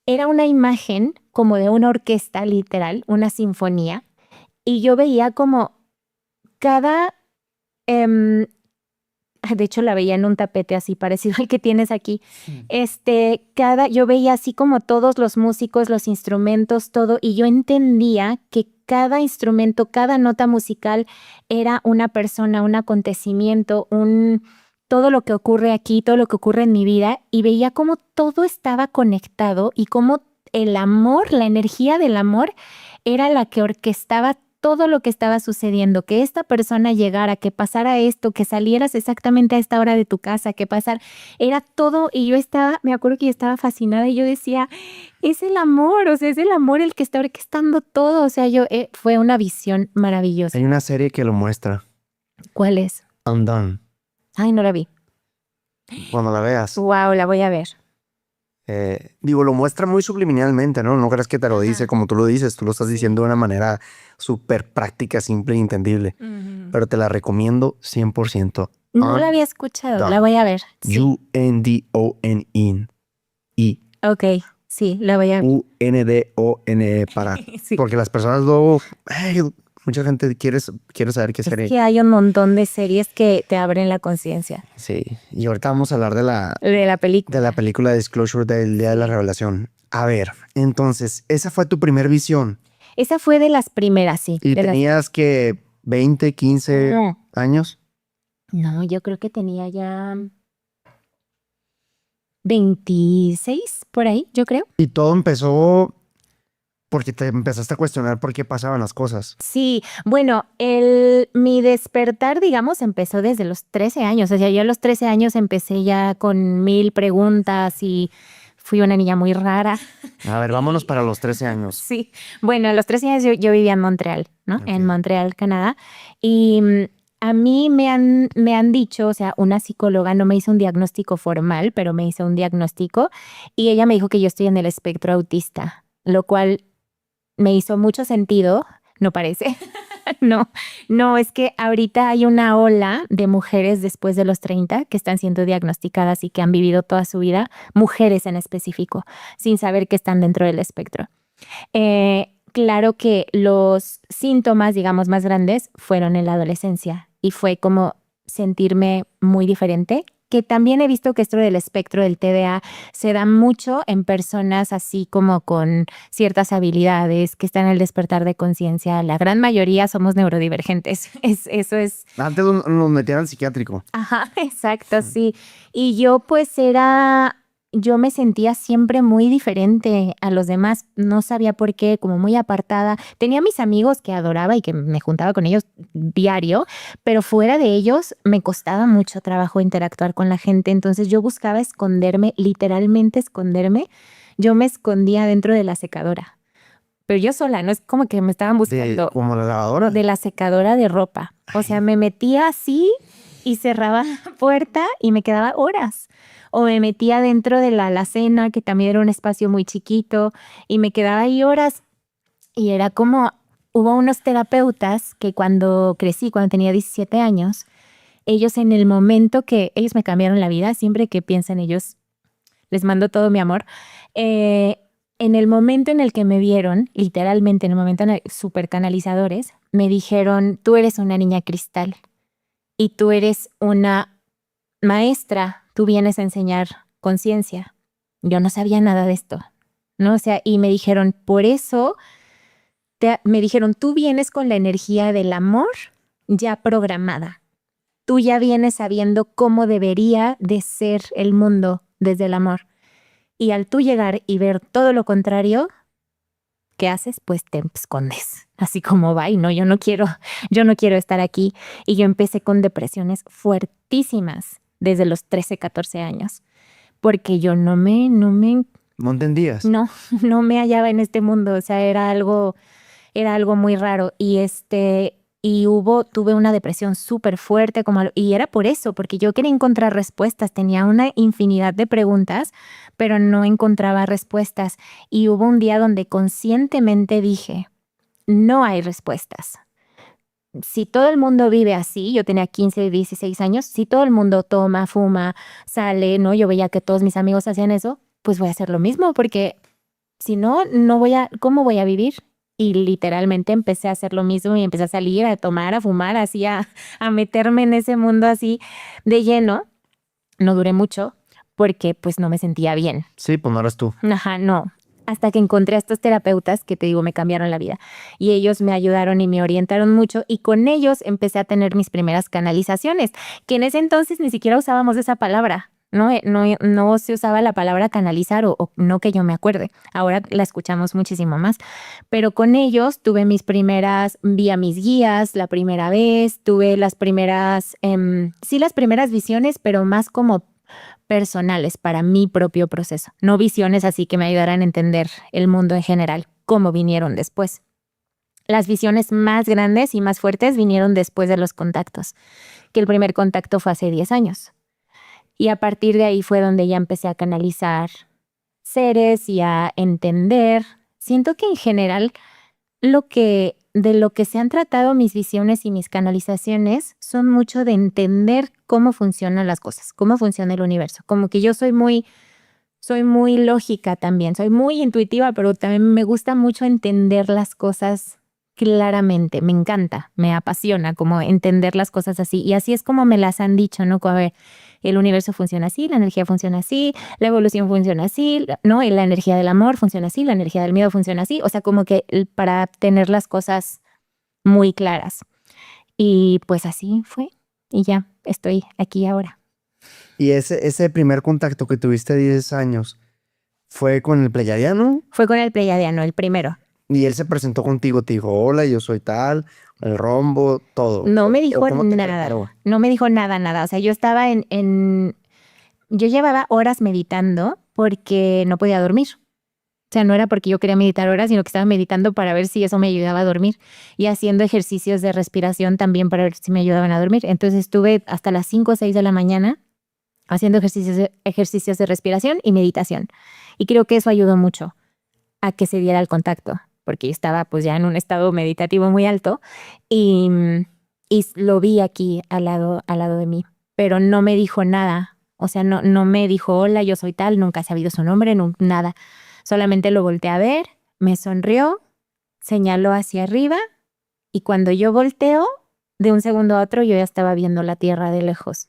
era una imagen como de una orquesta literal, una sinfonía, y yo veía como cada, de hecho la veía en un tapete así parecido al que tienes aquí. Yo veía así como todos los músicos, los instrumentos, todo, y yo entendía que cada instrumento, cada nota musical era una persona, un acontecimiento, todo lo que ocurre aquí, todo lo que ocurre en mi vida, y veía cómo todo estaba conectado y cómo el amor, la energía del amor era la que orquestaba todo lo que estaba sucediendo, que esta persona llegara, que pasara esto, que salieras exactamente a esta hora de tu casa, que pasara, era todo. Y me acuerdo que yo estaba fascinada y yo decía, es el amor, o sea, es el amor el que está orquestando todo. O sea, fue una visión maravillosa. Hay una serie que lo muestra. ¿Cuál es? Undone. Ay, no la vi. Cuando la veas. Wow, la voy a ver. Lo muestra muy subliminalmente, ¿no? No creas que te lo dice como tú lo dices, tú lo estás diciendo de una manera súper práctica, simple e entendible. Pero te la recomiendo 100%. No la había escuchado, la voy a ver. Sí. Undone. Ok, sí, la voy a ver. Undone para... Sí. Porque las personas luego... mucha gente quiere saber qué serie. Es que hay un montón de series que te abren la conciencia. Sí, y ahorita vamos a hablar de la película. De la película Disclosure del Día de la Revelación. A ver, entonces, esa fue tu primer visión. Esa fue de las primeras, sí. ¿Y tenías que 20, 15 años? No, yo creo que tenía ya 26 por ahí, yo creo. Y todo empezó porque te empezaste a cuestionar por qué pasaban las cosas. Sí, bueno, mi despertar, digamos, empezó desde los 13 años. O sea, yo a los 13 años empecé ya con 1000 preguntas y fui una niña muy rara. A ver, vámonos para los 13 años. Sí, bueno, a los 13 años yo vivía en Montreal, ¿no? Okay. En Montreal, Canadá. Y a mí me han dicho, o sea, una psicóloga no me hizo un diagnóstico formal, pero me hizo un diagnóstico y ella me dijo que yo estoy en el espectro autista, lo cual me hizo mucho sentido, no parece. No, es que ahorita hay una ola de mujeres después de los 30 que están siendo diagnosticadas y que han vivido toda su vida, mujeres en específico, sin saber que están dentro del espectro. Claro que los síntomas, digamos, más grandes fueron en la adolescencia y fue como sentirme muy diferente, que también he visto que esto del espectro del TDA se da mucho en personas así como con ciertas habilidades que están en el despertar de conciencia. La gran mayoría somos neurodivergentes. Eso es. Antes nos metían al psiquiátrico. Ajá, exacto, sí. Y yo yo me sentía siempre muy diferente a los demás. No sabía por qué, como muy apartada. Tenía mis amigos que adoraba y que me juntaba con ellos diario, pero fuera de ellos me costaba mucho trabajo interactuar con la gente. Entonces yo buscaba esconderme, literalmente esconderme. Yo me escondía dentro de la secadora. Pero yo sola, no es como que me estaban buscando. ¿Como la lavadora? De la secadora de ropa. O sea, me metía así y cerraba la puerta y me quedaba horas. O me metía dentro de la alacena, que también era un espacio muy chiquito, y me quedaba ahí horas. Y era como, hubo unos terapeutas que cuando crecí, cuando tenía 17 años, ellos en el momento que ellos me cambiaron la vida, siempre que pienso en ellos, les mando todo mi amor. En el momento en el que me vieron, literalmente en el momento en el super canalizadores, me dijeron, tú eres una niña cristal y tú eres una maestra, tú vienes a enseñar conciencia. Yo no sabía nada de esto, ¿no? O sea, y me dijeron, por eso, me dijeron, tú vienes con la energía del amor ya programada. Tú ya vienes sabiendo cómo debería de ser el mundo desde el amor. Y al tú llegar y ver todo lo contrario, ¿qué haces? Pues te escondes. Así como va, y no, yo no quiero estar aquí. Y yo empecé con depresiones fuertísimas desde los 13, 14 años. Porque yo no entendías. no me hallaba en este mundo. O sea, era algo muy raro. Tuve una depresión súper fuerte, y era por eso, porque yo quería encontrar respuestas, tenía una infinidad de preguntas, pero no encontraba respuestas. Y hubo un día donde conscientemente dije, no hay respuestas. Si todo el mundo vive así, yo tenía 15, 16 años, si todo el mundo toma, fuma, sale, ¿no? Yo veía que todos mis amigos hacían eso, pues voy a hacer lo mismo, porque si no, ¿cómo voy a vivir? Y literalmente empecé a hacer lo mismo y empecé a salir, a tomar, a fumar, así a meterme en ese mundo así de lleno. No duré mucho porque pues no me sentía bien. Sí, pues no eras tú. Ajá, no. Hasta que encontré a estos terapeutas que te digo, me cambiaron la vida. Y ellos me ayudaron y me orientaron mucho. Y con ellos empecé a tener mis primeras canalizaciones, que en ese entonces ni siquiera usábamos esa palabra. No se usaba la palabra canalizar o no que yo me acuerde. Ahora la escuchamos muchísimo más. Pero con ellos vi a mis guías la primera vez, tuve las primeras visiones, pero más como personales para mi propio proceso. No visiones así que me ayudaran a entender el mundo en general, cómo vinieron después. Las visiones más grandes y más fuertes vinieron después de los contactos, que el primer contacto fue hace 10 años. Y a partir de ahí fue donde ya empecé a canalizar seres y a entender. Siento que en general de lo que se han tratado mis visiones y mis canalizaciones son mucho de entender cómo funcionan las cosas, cómo funciona el universo. Como que yo soy muy lógica también, soy muy intuitiva, pero también me gusta mucho entender las cosas claramente. Me encanta, me apasiona como entender las cosas así. Y así es como me las han dicho, ¿no? Como, a ver, el universo funciona así, la energía funciona así, la evolución funciona así, ¿no? Y la energía del amor funciona así, la energía del miedo funciona así. O sea, como que para tener las cosas muy claras. Y pues así fue. Y ya estoy aquí ahora. Y ese primer contacto que tuviste a 10 años, ¿fue con el pleyadiano? Fue con el pleyadiano, el primero. Y él se presentó contigo, te dijo, hola, yo soy tal, el rombo, todo. No me dijo nada. No me dijo nada. O sea, yo estaba yo llevaba horas meditando porque no podía dormir. O sea, no era porque yo quería meditar horas, sino que estaba meditando para ver si eso me ayudaba a dormir y haciendo ejercicios de respiración también para ver si me ayudaban a dormir. Entonces estuve hasta las 5 o 6 de la mañana haciendo ejercicios de respiración y meditación. Y creo que eso ayudó mucho a que se diera el contacto, porque yo estaba pues ya en un estado meditativo muy alto y lo vi aquí al lado de mí, pero no me dijo nada. O sea, no me dijo, hola, yo soy tal, nunca he sabido su nombre, nada. Solamente lo volteé a ver, me sonrió, señaló hacia arriba y cuando yo volteo, de un segundo a otro, yo ya estaba viendo la Tierra de lejos.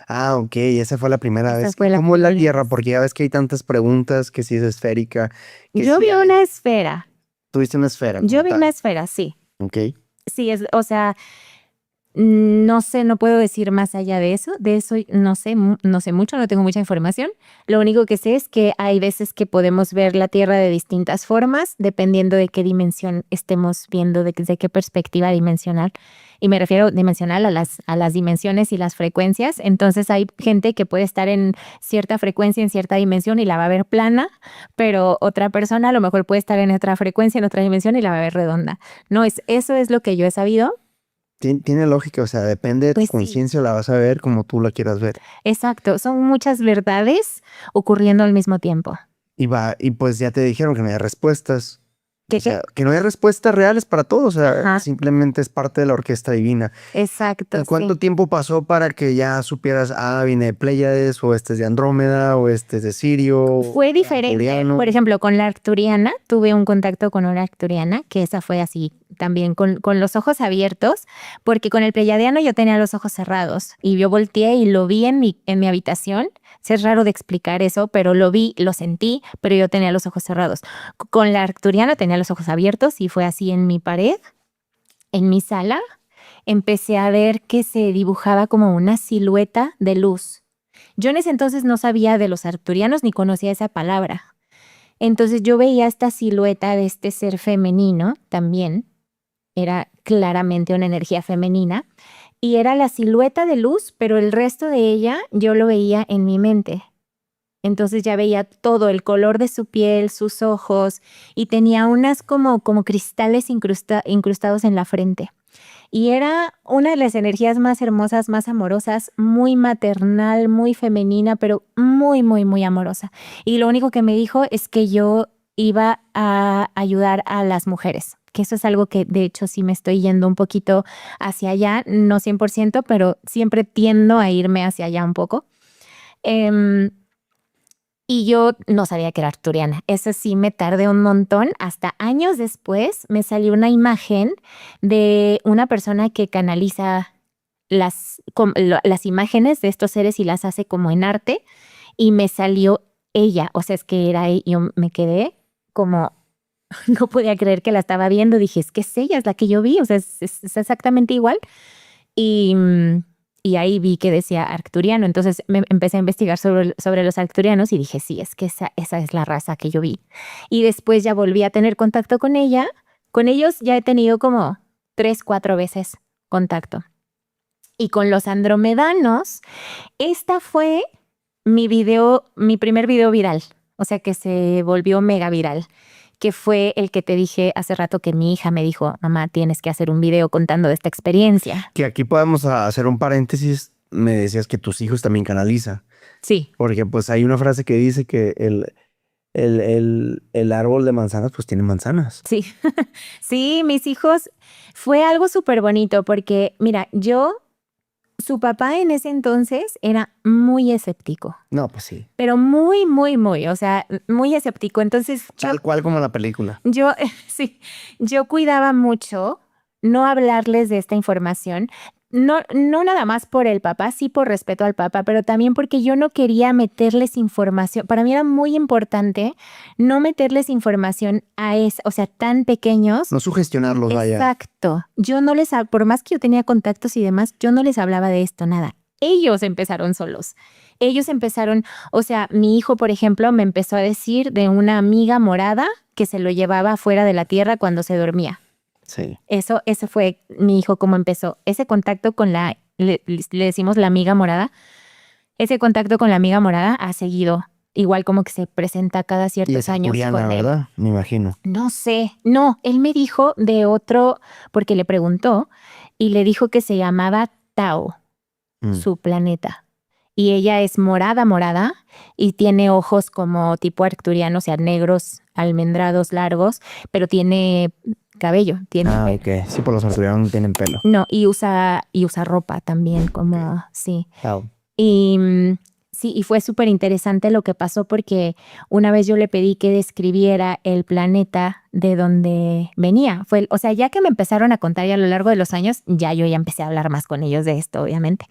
Ah, ok, esa fue la primera Esa vez. fue la ¿Cómo es la primera Tierra? vez. Porque ya ves que hay tantas preguntas, que si es esférica. Que Yo si vi hay- una esfera. Tuviste una esfera. Yo como vi tal. una esfera, sí. Ok. Sí, o sea, no sé, no puedo decir más allá de eso. De eso no sé mucho, no tengo mucha información. Lo único que sé es que hay veces que podemos ver la Tierra de distintas formas, dependiendo de qué dimensión estemos viendo, desde qué perspectiva dimensional. Y me refiero dimensional a las dimensiones y las frecuencias. Entonces hay gente que puede estar en cierta frecuencia, en cierta dimensión y la va a ver plana, pero otra persona a lo mejor puede estar en otra frecuencia, en otra dimensión y la va a ver redonda. Eso es lo que yo he sabido. Tiene lógica, o sea, depende de tu Pues sí, conciencia, la vas a ver como tú la quieras ver. exacto. Son muchas verdades ocurriendo al mismo tiempo. Y pues ya te dijeron que no hay respuestas. ¿Qué, O sea, qué? que no hay respuestas reales para todo, o sea, Ajá, simplemente es parte de la orquesta divina. exacto, ¿Y cuánto sí. tiempo pasó para que ya supieras, viene de Pléyades, o este es de Andrómeda, o este es de Sirio, Fue diferente. Arturiano? Por ejemplo, con la arcturiana, tuve un contacto con una arcturiana, que esa fue así, también con los ojos abiertos, porque con el pleyadiano yo tenía los ojos cerrados y yo volteé y lo vi en mi habitación. Sí, es raro de explicar eso, pero lo vi, lo sentí, pero yo tenía los ojos cerrados. Con la arcturiana tenía los ojos abiertos y fue así en mi pared, en mi sala. Empecé a ver que se dibujaba como una silueta de luz. Yo en ese entonces no sabía de los arcturianos ni conocía esa palabra. Entonces yo veía esta silueta de este ser femenino también. Era claramente una energía femenina. Y era la silueta de luz, pero el resto de ella yo lo veía en mi mente. Entonces ya veía todo, el color de su piel, sus ojos, y tenía unas como cristales incrustados en la frente. Y era una de las energías más hermosas, más amorosas, muy maternal, muy femenina, pero muy, muy, muy amorosa. Y lo único que me dijo es que yo iba a ayudar a las mujeres, que eso es algo que de hecho sí me estoy yendo un poquito hacia allá, no 100%, pero siempre tiendo a irme hacia allá un poco. Em, y yo no sabía que era arturiana. Eso sí, me tardé un montón. Hasta años después me salió una imagen de una persona que canaliza las imágenes de estos seres y las hace como en arte. Y me salió ella. O sea, es que era ella. Yo me quedé como, no podía creer que la estaba viendo. Dije, es que es ella, es la que yo vi. O sea, es exactamente igual. Y, y ahí vi que decía arcturiano. Entonces me empecé a investigar sobre los arcturianos y dije, sí, es que esa es la raza que yo vi. Y después ya volví a tener contacto con ella. Con ellos ya he tenido como 3, 4 veces contacto. Y con los andromedanos, esta fue mi primer video viral. O sea, que se volvió mega viral, que fue el que te dije hace rato que mi hija me dijo, mamá, tienes que hacer un video contando de esta experiencia. Que aquí podemos hacer un paréntesis. Me decías que tus hijos también canalizan. Sí, Porque pues hay una frase que dice que el árbol de manzanas pues tiene manzanas. sí. Sí, mis hijos, fue algo súper bonito porque, mira, su papá en ese entonces era muy escéptico, No, pues sí. pero muy, muy, muy, o sea, muy escéptico. Entonces, Tal cual como la película. yo, sí, yo cuidaba mucho no hablarles de esta información. No, no nada más por el papá, sí por respeto al papá, pero también porque yo no quería meterles información. Para mí era muy importante no meterles información a o sea, tan pequeños. No sugestionarlos, vaya. Exacto. Yo no por más que yo tenía contactos y demás, yo no les hablaba de esto, nada. Ellos empezaron solos. Ellos empezaron, o sea, mi hijo, por ejemplo, me empezó a decir de una amiga morada que se lo llevaba fuera de la tierra cuando se dormía. Sí. Eso fue mi hijo como empezó. Ese contacto con le decimos la amiga morada, ese contacto con la amiga morada ha seguido, igual como que se presenta cada Y ciertos es años arturiana, con él. ¿verdad? Me imagino. No sé, no, él me dijo de otro, porque le preguntó y le dijo que se llamaba Tao, su planeta. Y ella es morada, morada, y tiene ojos como tipo arcturiano, o sea, negros, almendrados, largos, pero tiene cabello, tiene pelo. Ok. Sí, por los arturianos no tienen pelo. No, y usa ropa también, como, sí. Chao. Y sí, y fue súper interesante lo que pasó porque una vez yo le pedí que describiera el planeta de donde venía. O sea, ya que me empezaron a contar ya a lo largo de los años, ya empecé a hablar más con ellos de esto, obviamente.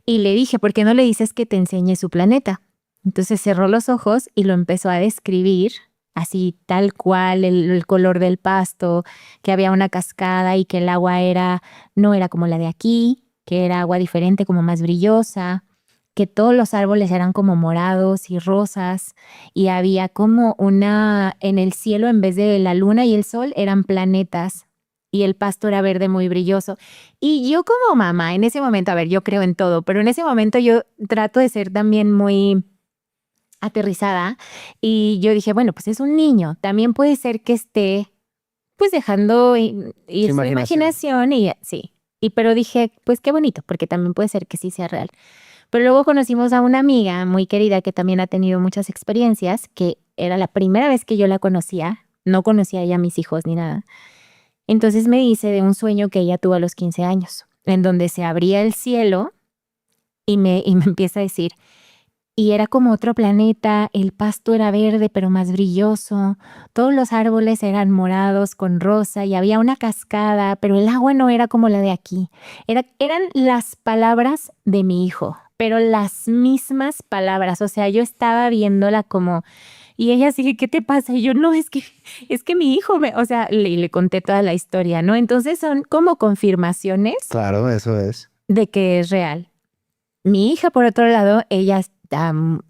Y le dije, ¿por qué no le dices que te enseñe su planeta? Entonces cerró los ojos y lo empezó a describir, así tal cual, el color del pasto, que había una cascada y que el agua no era como la de aquí, que era agua diferente, como más brillosa, que todos los árboles eran como morados y rosas, y había como en el cielo, en vez de la luna y el sol, eran planetas, y el pasto era verde muy brilloso. Y yo como mamá, en ese momento, a ver, yo creo en todo, pero en ese momento yo trato de ser también muy aterrizada, y yo dije, bueno, pues es un niño, también puede ser que esté pues dejando ir su imaginación y sí. Pero dije, pues qué bonito, porque también puede ser que sí sea real. Pero luego conocimos a una amiga muy querida que también ha tenido muchas experiencias, que era la primera vez que yo la conocía, no conocía ella a mis hijos ni nada. Entonces me dice de un sueño que ella tuvo a los 15 años, en donde se abría el cielo y me empieza a decir, y era como otro planeta, el pasto era verde pero más brilloso, todos los árboles eran morados con rosa y había una cascada, pero el agua no era como la de aquí. Eran las palabras de mi hijo, pero las mismas palabras. O sea, yo estaba viéndola como... Y ella así, ¿qué te pasa? Y yo, no, es que mi hijo o sea, le conté toda la historia, ¿no? Entonces son como confirmaciones Claro, eso es. de que es real. Mi hija, por otro lado, ella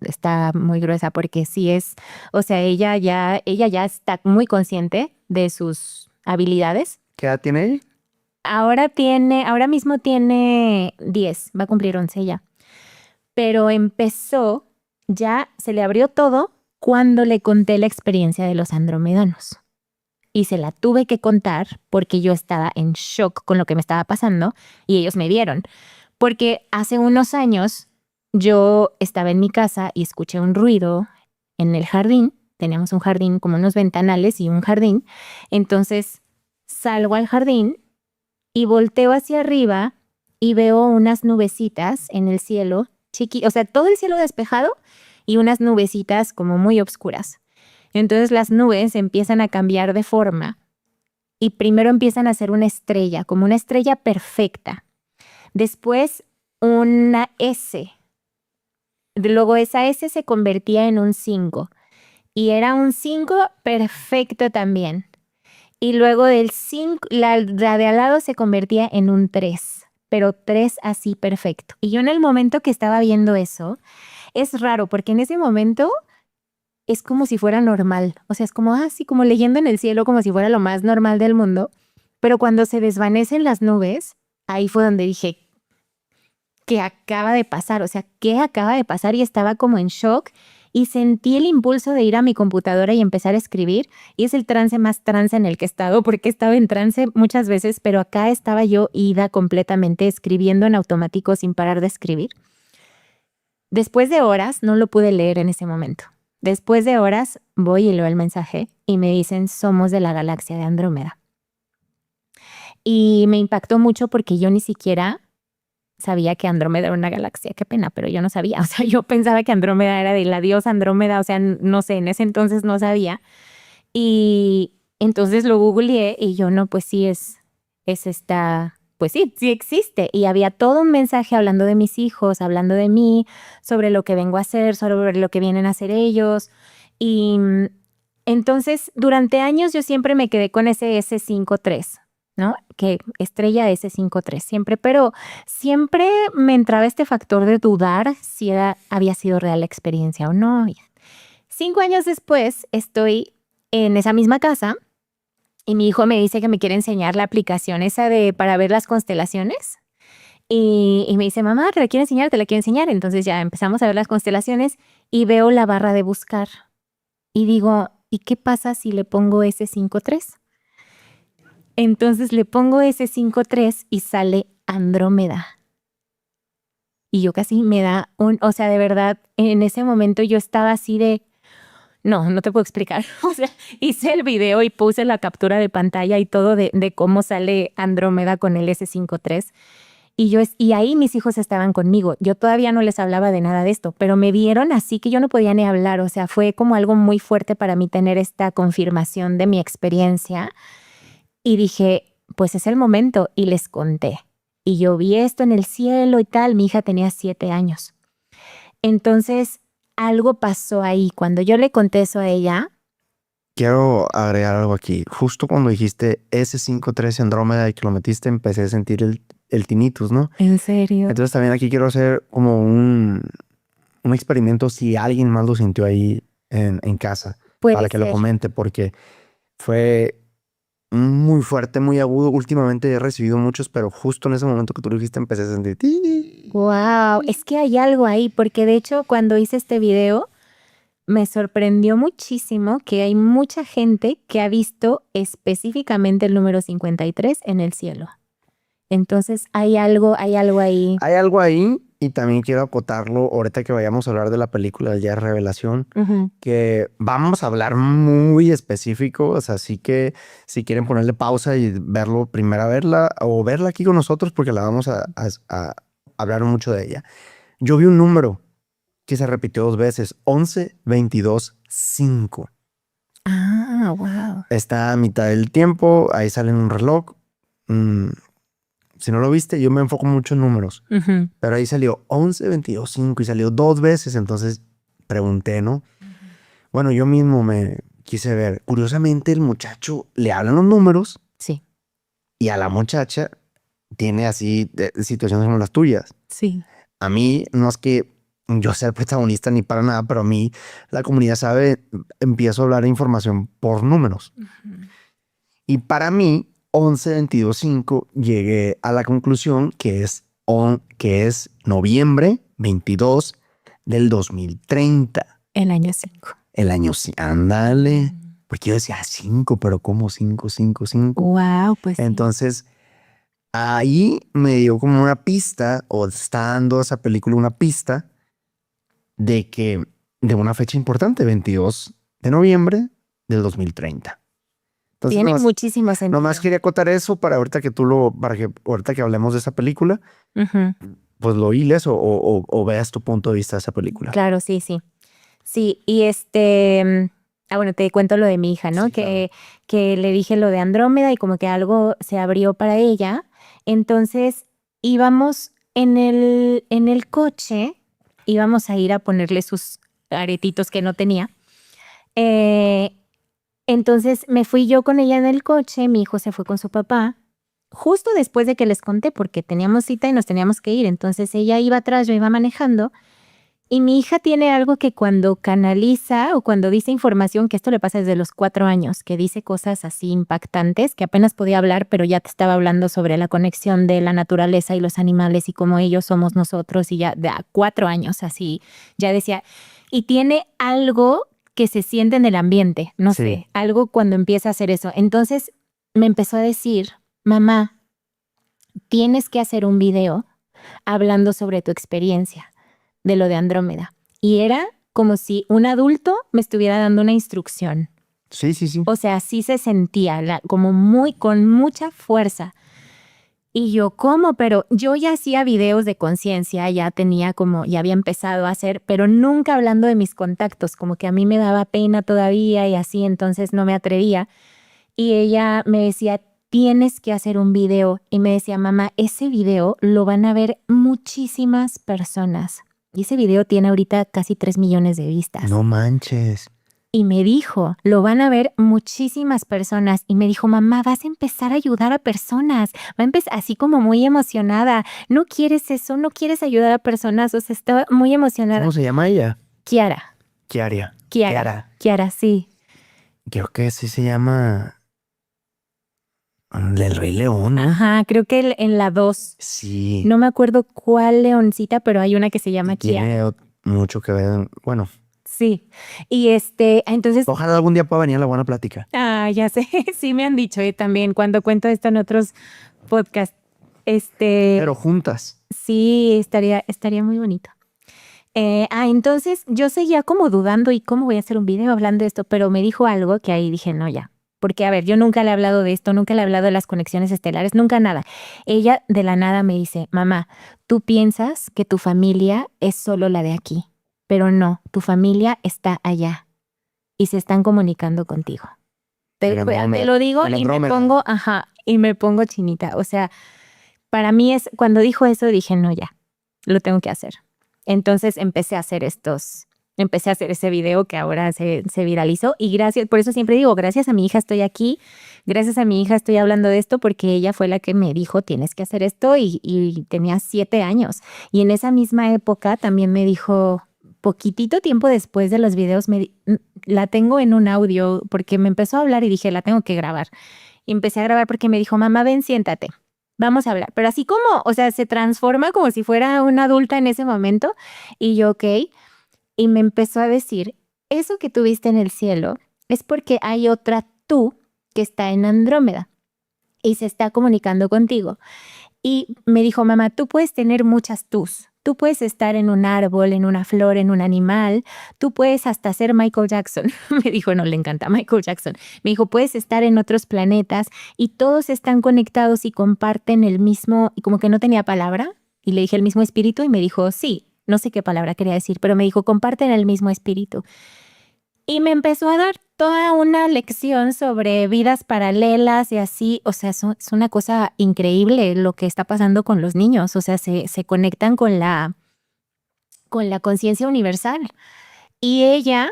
está muy gruesa porque sí es, o sea, ella ya está muy consciente de sus habilidades. ¿Qué edad tiene ella? Ahora mismo tiene 10, va a cumplir 11 ya. Pero ya se le abrió todo cuando le conté la experiencia de los andromedanos. Y se la tuve que contar porque yo estaba en shock con lo que me estaba pasando y ellos me vieron. Porque hace unos años yo estaba en mi casa y escuché un ruido en el jardín. Teníamos un jardín, como unos ventanales y un jardín. Entonces salgo al jardín y volteo hacia arriba y veo unas nubecitas en el cielo, o sea, todo el cielo despejado y unas nubecitas como muy oscuras. Entonces las nubes empiezan a cambiar de forma y primero empiezan a ser una estrella, como una estrella perfecta. Después una S. Luego esa S se convertía en un 5 y era un 5 perfecto también. Y luego del 5, la de al lado se convertía en un 3, pero 3 así perfecto. Y yo en el momento que estaba viendo eso, es raro porque en ese momento es como si fuera normal. O sea, es como así, como leyendo en el cielo, como si fuera lo más normal del mundo. Pero cuando se desvanecen las nubes, ahí fue donde dije, ¿qué acaba de pasar? O sea, ¿qué acaba de pasar? Y estaba como en shock y sentí el impulso de ir a mi computadora y empezar a escribir. Y es el trance más trance en el que he estado, porque he estado en trance muchas veces, pero acá estaba yo ida completamente escribiendo en automático sin parar de escribir. Después de horas, no lo pude leer en ese momento. Después de horas, voy y leo el mensaje y me dicen, somos de la galaxia de Andrómeda. Y me impactó mucho porque yo ni siquiera sabía que Andrómeda era una galaxia. Qué pena, pero yo no sabía. O sea, yo pensaba que Andrómeda era de la diosa Andrómeda. O sea, no sé, en ese entonces no sabía. Y entonces lo googleé y yo, no, pues sí es esta, pues sí existe. Y había todo un mensaje hablando de mis hijos, hablando de mí, sobre lo que vengo a hacer, sobre lo que vienen a hacer ellos. Y entonces, durante años yo siempre me quedé con ese S53, ¿no? Que estrella S53 siempre, pero siempre me entraba este factor de dudar si había sido real la experiencia o no. 5 años después estoy en esa misma casa y mi hijo me dice que me quiere enseñar la aplicación esa para ver las constelaciones. Y me dice, mamá, te la quiero enseñar, te la quiero enseñar. Entonces ya empezamos a ver las constelaciones y veo la barra de buscar. Y digo, ¿y qué pasa si le pongo S53? Entonces le pongo S53 y sale Andrómeda. Y yo casi me da o sea, de verdad, en ese momento yo estaba así de, no te puedo explicar. O sea, hice el video y puse la captura de pantalla y todo de cómo sale Andrómeda con el S53. Y ahí mis hijos estaban conmigo. Yo todavía no les hablaba de nada de esto, pero me vieron así que yo no podía ni hablar. O sea, fue como algo muy fuerte para mí tener esta confirmación de mi experiencia. Y dije, pues es el momento. Y les conté. Y yo vi esto en el cielo y tal. Mi hija tenía 7 años. Entonces, algo pasó ahí. Cuando yo le conté eso a ella. Quiero agregar algo aquí. Justo cuando dijiste S53 Andrómeda y que lo metiste, empecé a sentir el tinnitus, ¿no? ¿En serio? Entonces también aquí quiero hacer como un experimento si alguien más lo sintió ahí en casa. Puede para que lo ser. comente, porque fue muy fuerte, muy agudo. Últimamente he recibido muchos, pero justo en ese momento que tú lo dijiste empecé a sentir... Wow, es que hay algo ahí, porque de hecho cuando hice este video me sorprendió muchísimo que hay mucha gente que ha visto específicamente el número 53 en el cielo. Entonces hay algo ahí. Hay algo ahí y también quiero acotarlo ahorita que vayamos a hablar de la película del Día de Revelación, que vamos a hablar muy específico, o sea, así que si quieren ponerle pausa y verlo, primero verla o verla aquí con nosotros porque la vamos a hablar mucho de ella. Yo vi un número que se repitió 2 veces, 11, 22, 5. Ah, wow. Está a mitad del tiempo, ahí sale en un reloj. Si no lo viste, yo me enfoco mucho en números. Pero ahí salió 11, 22, 5 y salió 2 veces. Entonces pregunté, ¿no? Bueno, yo mismo me quise ver. Curiosamente, el muchacho le hablan los números. Sí. Y a la muchacha tiene así situaciones como las tuyas. Sí. A mí no es que yo sea el protagonista ni para nada, pero a mí la comunidad sabe, empiezo a hablar de información por números. Y para mí, 11, 22, 5, llegué a la conclusión que es noviembre 22 del 2030. El año 5. El año, ándale. Porque yo decía 5, pero ¿cómo 5, 5, 5? Wow, pues Entonces, ahí me dio como una pista, o está dando esa película una pista de una fecha importante, 22 de noviembre del 2030. Entonces, tiene muchísimo sentido. Nomás quería acotar eso para ahorita que hablemos de esa película, pues lo hiles o veas tu punto de vista de esa película. Claro, sí, sí. Sí, y bueno, te cuento lo de mi hija, ¿no? Sí, que le dije lo de Andrómeda y como que algo se abrió para ella. Entonces íbamos en el coche, íbamos a ir a ponerle sus aretitos que no tenía. Entonces me fui yo con ella en el coche, mi hijo se fue con su papá, justo después de que les conté, porque teníamos cita y nos teníamos que ir. Entonces ella iba atrás, yo iba manejando, y mi hija tiene algo que cuando canaliza o cuando dice información, que esto le pasa desde los 4 años, que dice cosas así impactantes, que apenas podía hablar, pero ya te estaba hablando sobre la conexión de la naturaleza y los animales y cómo ellos somos nosotros, y ya de a 4 años así, ya decía, y tiene algo que se siente en el ambiente, no sé, algo cuando empieza a hacer eso. Entonces me empezó a decir, mamá, tienes que hacer un video hablando sobre tu experiencia de lo de Andrómeda. Y era como si un adulto me estuviera dando una instrucción. Sí, sí, sí. O sea, así se sentía, como con mucha fuerza. Y yo, ¿cómo? Pero yo ya hacía videos de conciencia, ya había empezado a hacer, pero nunca hablando de mis contactos, como que a mí me daba pena todavía y así, entonces no me atrevía. Y ella me decía, tienes que hacer un video. Y me decía, mamá, ese video lo van a ver muchísimas personas. Y ese video tiene ahorita casi 3 millones de vistas. No manches. Y me dijo, lo van a ver muchísimas personas. Y me dijo, mamá, vas a empezar a ayudar a personas. Va a empezar así como muy emocionada. ¿No quieres eso? ¿No quieres ayudar a personas? O sea, estaba muy emocionada. ¿Cómo se llama ella? Kiara. Kiara, sí. Creo que sí se llama del Rey León, ¿no? Ajá, creo que en la 2. Sí. No me acuerdo cuál leoncita, pero hay una que se llama Kiara. Tiene mucho que ver, bueno. Sí, y entonces... Ojalá algún día pueda venir a la buena plática. Ya sé, sí me han dicho también cuando cuento esto en otros podcasts. Pero juntas. Sí, estaría muy bonito. Entonces yo seguía como dudando y cómo voy a hacer un video hablando de esto, pero me dijo algo que ahí dije, no, ya. Porque, a ver, yo nunca le he hablado de esto, nunca le he hablado de las conexiones estelares, nunca nada. Ella de la nada me dice, mamá, tú piensas que tu familia es solo la de aquí. Pero no, tu familia está allá y se están comunicando contigo. Te lo digo y me pongo chinita. O sea, para mí cuando dijo eso dije, no, ya, lo tengo que hacer. Entonces empecé a hacer ese video que ahora se viralizó y por eso siempre digo, gracias a mi hija estoy aquí, gracias a mi hija estoy hablando de esto porque ella fue la que me dijo, tienes que hacer esto y tenía 7 años. Y en esa misma época también me dijo... Poquitito tiempo después de los videos, la tengo en un audio porque me empezó a hablar y dije, la tengo que grabar. Y empecé a grabar porque me dijo, mamá, ven, siéntate, vamos a hablar. Pero así como, o sea, se transforma como si fuera una adulta en ese momento. Y yo, ok. Y me empezó a decir, eso que tú viste en el cielo es porque hay otra tú que está en Andrómeda y se está comunicando contigo. Y me dijo, mamá, tú puedes tener muchas tus. Tú puedes estar en un árbol, en una flor, en un animal. Tú puedes hasta ser Michael Jackson. Me dijo, no, le encanta Michael Jackson. Me dijo, puedes estar en otros planetas y todos están conectados y comparten el mismo, y como que no tenía palabra. Y le dije el mismo espíritu y me dijo, sí, no sé qué palabra quería decir, pero me dijo, comparten el mismo espíritu. Y me empezó a dar toda una lección sobre vidas paralelas y así. O sea, es una cosa increíble lo que está pasando con los niños. O sea, se conectan con la conciencia universal. Y ella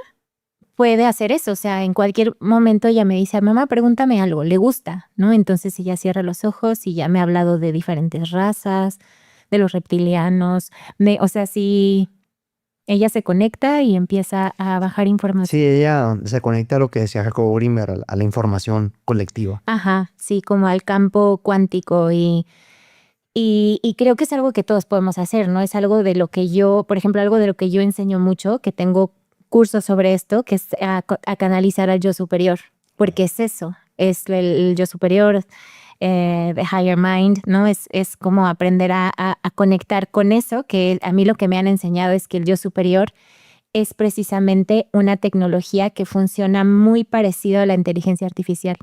puede hacer eso. O sea, en cualquier momento ella me dice, mamá, pregúntame algo, le gusta, ¿no? Entonces ella cierra los ojos y ya me ha hablado de diferentes razas, de los reptilianos. O sea, sí. Ella se conecta y empieza a bajar información. Sí, ella se conecta a lo que decía Jacobo Grimmer, a la información colectiva. Ajá, sí, como al campo cuántico y creo que es algo que todos podemos hacer, ¿no? Es algo de lo que yo, por ejemplo, algo de lo que yo enseño mucho, que tengo cursos sobre esto, que es a canalizar al yo superior, porque es eso, es el yo superior, the higher mind, ¿no? Es como aprender a conectar con eso, que a mí lo que me han enseñado es que el yo superior es precisamente una tecnología que funciona muy parecido a la inteligencia artificial,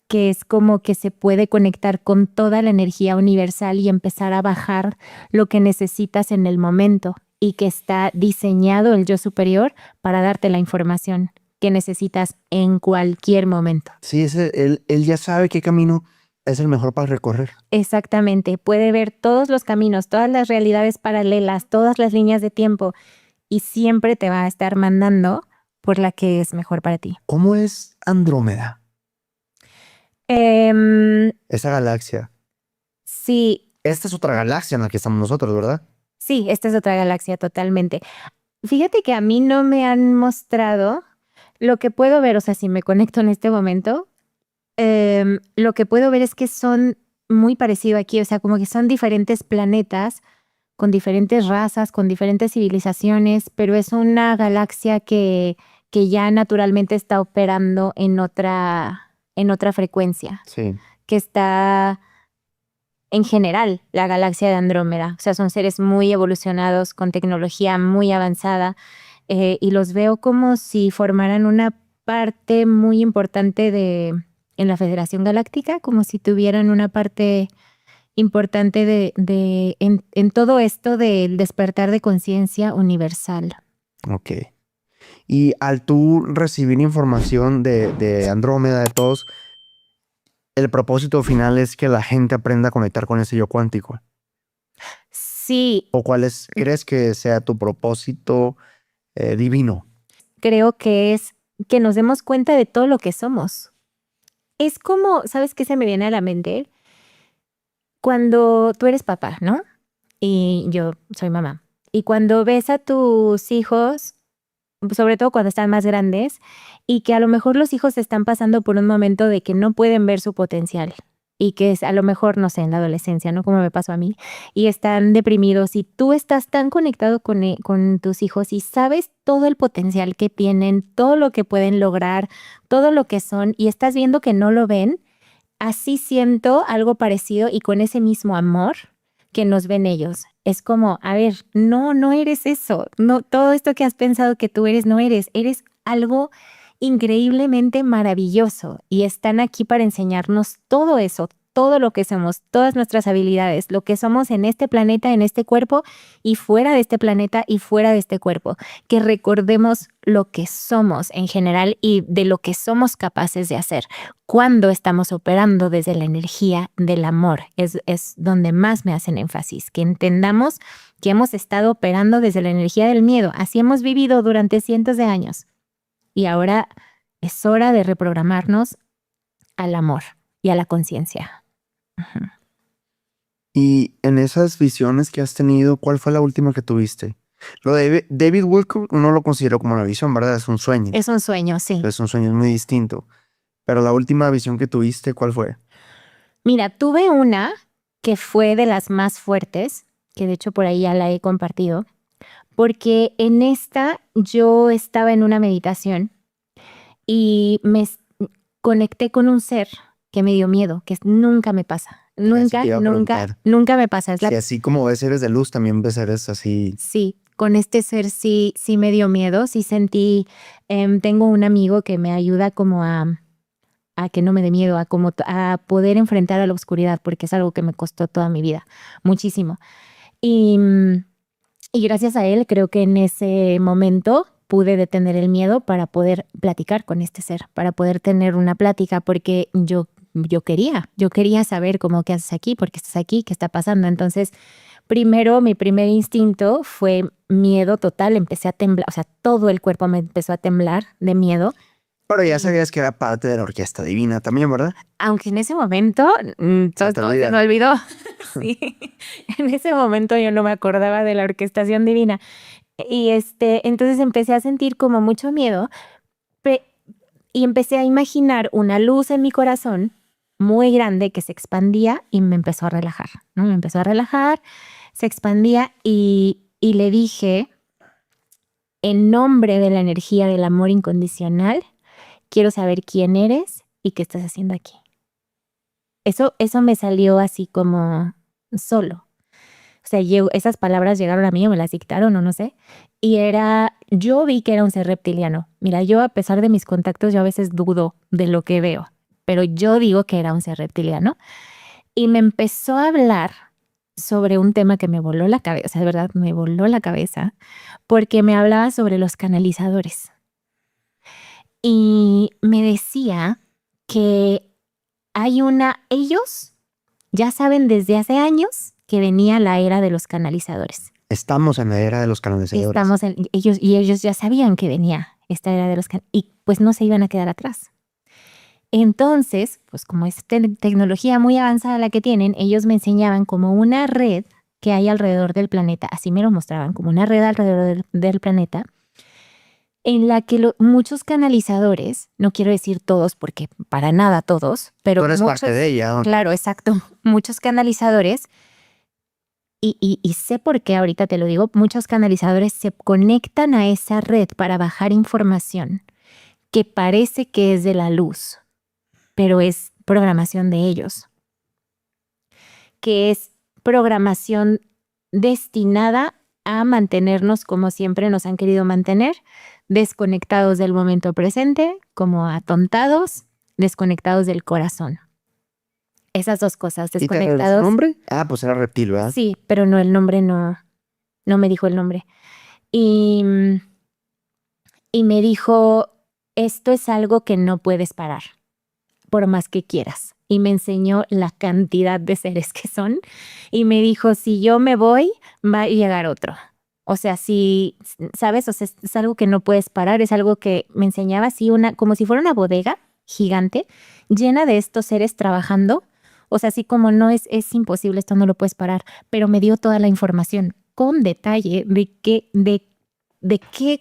que es como que se puede conectar con toda la energía universal y empezar a bajar lo que necesitas en el momento y que está diseñado el yo superior para darte la información que necesitas en cualquier momento. Sí, él ya sabe qué camino es el mejor para recorrer. Exactamente, puede ver todos los caminos, todas las realidades paralelas, todas las líneas de tiempo y siempre te va a estar mandando por la que es mejor para ti. ¿Cómo es Andrómeda? Esa galaxia. Sí, Esta es otra galaxia en la que estamos nosotros, ¿verdad? sí, esta es otra galaxia totalmente. Fíjate que a mí no me han mostrado lo que puedo ver, o sea, si me conecto en este momento, lo que puedo ver es que son muy parecidos aquí, o sea, como que son diferentes planetas con diferentes razas, con diferentes civilizaciones, pero es una galaxia que ya naturalmente está operando en otra frecuencia, Sí. que está en general la galaxia de Andrómeda. O sea, son seres muy evolucionados, con tecnología muy avanzada, y los veo como si formaran una parte muy importante en la Federación Galáctica, como si tuvieran una parte importante en todo esto del despertar de conciencia universal. Ok. Y al tú recibir información de Andrómeda, de todos, el propósito final es que la gente aprenda a conectar con ese yo cuántico. Sí, ¿O crees que sea tu propósito divino? creo que es que nos demos cuenta de todo lo que somos. Es como, ¿sabes qué se me viene a la mente? Cuando tú eres papá, ¿no? Y yo soy mamá. Y cuando ves a tus hijos, sobre todo cuando están más grandes, y que a lo mejor los hijos están pasando por un momento de que no pueden ver su potencial y que es a lo mejor, no sé, en la adolescencia, ¿no? Como me pasó a mí, y están deprimidos y tú estás tan conectado con tus hijos y sabes todo el potencial que tienen, todo lo que pueden lograr, todo lo que son y estás viendo que no lo ven, así siento algo parecido y con ese mismo amor que nos ven ellos. Es como, a ver, no eres eso. No, todo esto que has pensado que tú eres, no eres. Eres algo increíblemente maravilloso y están aquí para enseñarnos todo eso, todo lo que somos, todas nuestras habilidades, lo que somos en este planeta, en este cuerpo y fuera de este planeta y fuera de este cuerpo. Que recordemos lo que somos en general y de lo que somos capaces de hacer. Cuando estamos operando desde la energía del amor, es donde más me hacen énfasis, que entendamos que hemos estado operando desde la energía del miedo. Así hemos vivido durante cientos de años. Y ahora es hora de reprogramarnos al amor y a la conciencia. Ujú. Y en esas visiones que has tenido, ¿cuál fue la última que tuviste? Lo de David Wilcock no lo considero como una visión, ¿verdad? Es un sueño. Es un sueño, sí. Es un sueño muy distinto. Pero la última visión que tuviste, ¿cuál fue? Mira, tuve una que fue de las más fuertes, que de hecho por ahí ya la he compartido, porque en esta yo estaba en una meditación y conecté con un ser que me dio miedo, que nunca me pasa. Nunca, te iba a nunca, preguntar. nunca me pasa. Es Sí, así como ves seres de luz, también ves seres así. Sí, con este ser sí, sí me dio miedo, sí sentí, tengo un amigo que me ayuda como a que no me dé miedo, a poder enfrentar a la oscuridad, porque es algo que me costó toda mi vida, muchísimo. Y, y gracias a él creo que en ese momento pude detener el miedo para poder platicar con este ser, para poder tener una plática, porque yo quería saber cómo qué haces aquí, por qué estás aquí, qué está pasando. Entonces, primero, mi primer instinto fue miedo total, empecé a temblar, o sea, todo el cuerpo me empezó a temblar de miedo. Pero ya sabías que era parte de la orquesta divina también, ¿verdad? Aunque en ese momento Se te todo se olvida. me olvidó. Sí, en ese momento yo no me acordaba de la orquestación divina. Y entonces empecé a sentir como mucho miedo pe- y empecé a imaginar una luz en mi corazón muy grande que se expandía y me empezó a relajar, ¿no? Me empezó a relajar, se expandía y le dije, en nombre de la energía del amor incondicional, quiero saber quién eres y qué estás haciendo aquí. Eso me salió así como solo. O sea, esas palabras llegaron a mí o me las dictaron o no sé. Yo vi que era un ser reptiliano. Mira, yo a pesar de mis contactos, yo a veces dudo de lo que veo, pero yo digo que era un ser reptiliano. Y me empezó a hablar sobre un tema que me voló la cabeza, o sea, de verdad, me voló la cabeza, porque me hablaba sobre los canalizadores. Y me decía que ellos ya saben desde hace años que venía la era de los canalizadores. Estamos en la era de los canalizadores. Ellos ya sabían que venía esta era de los y pues no se iban a quedar atrás. Entonces, pues como es tecnología muy avanzada la que tienen, ellos me enseñaban como una red que hay alrededor del planeta, así me lo mostraban, como una red alrededor del planeta, en la que muchos canalizadores, no quiero decir todos porque para nada todos, pero Tú eres muchos, parte de ella. claro, exacto, muchos canalizadores, y sé por qué ahorita te lo digo, muchos canalizadores se conectan a esa red para bajar información que parece que es de la luz, pero es programación de ellos, que es programación destinada a mantenernos como siempre nos han querido mantener, desconectados del momento presente, como atontados, desconectados del corazón. Esas dos cosas, ¿Y te reveló su desconectados. nombre? Ah, pues era reptil, ¿verdad? Sí, pero no, el nombre no me dijo el nombre. Y, y me dijo, esto es algo que no puedes parar, por más que quieras. Y me enseñó la cantidad de seres que son. Y me dijo, si yo me voy, va a llegar otro. O sea, si, ¿sabes? O sea, es algo que no puedes parar. Es algo que me enseñaba así, como si fuera una bodega gigante, llena de estos seres trabajando. O sea, así como no es imposible, esto no lo puedes parar. Pero me dio toda la información con detalle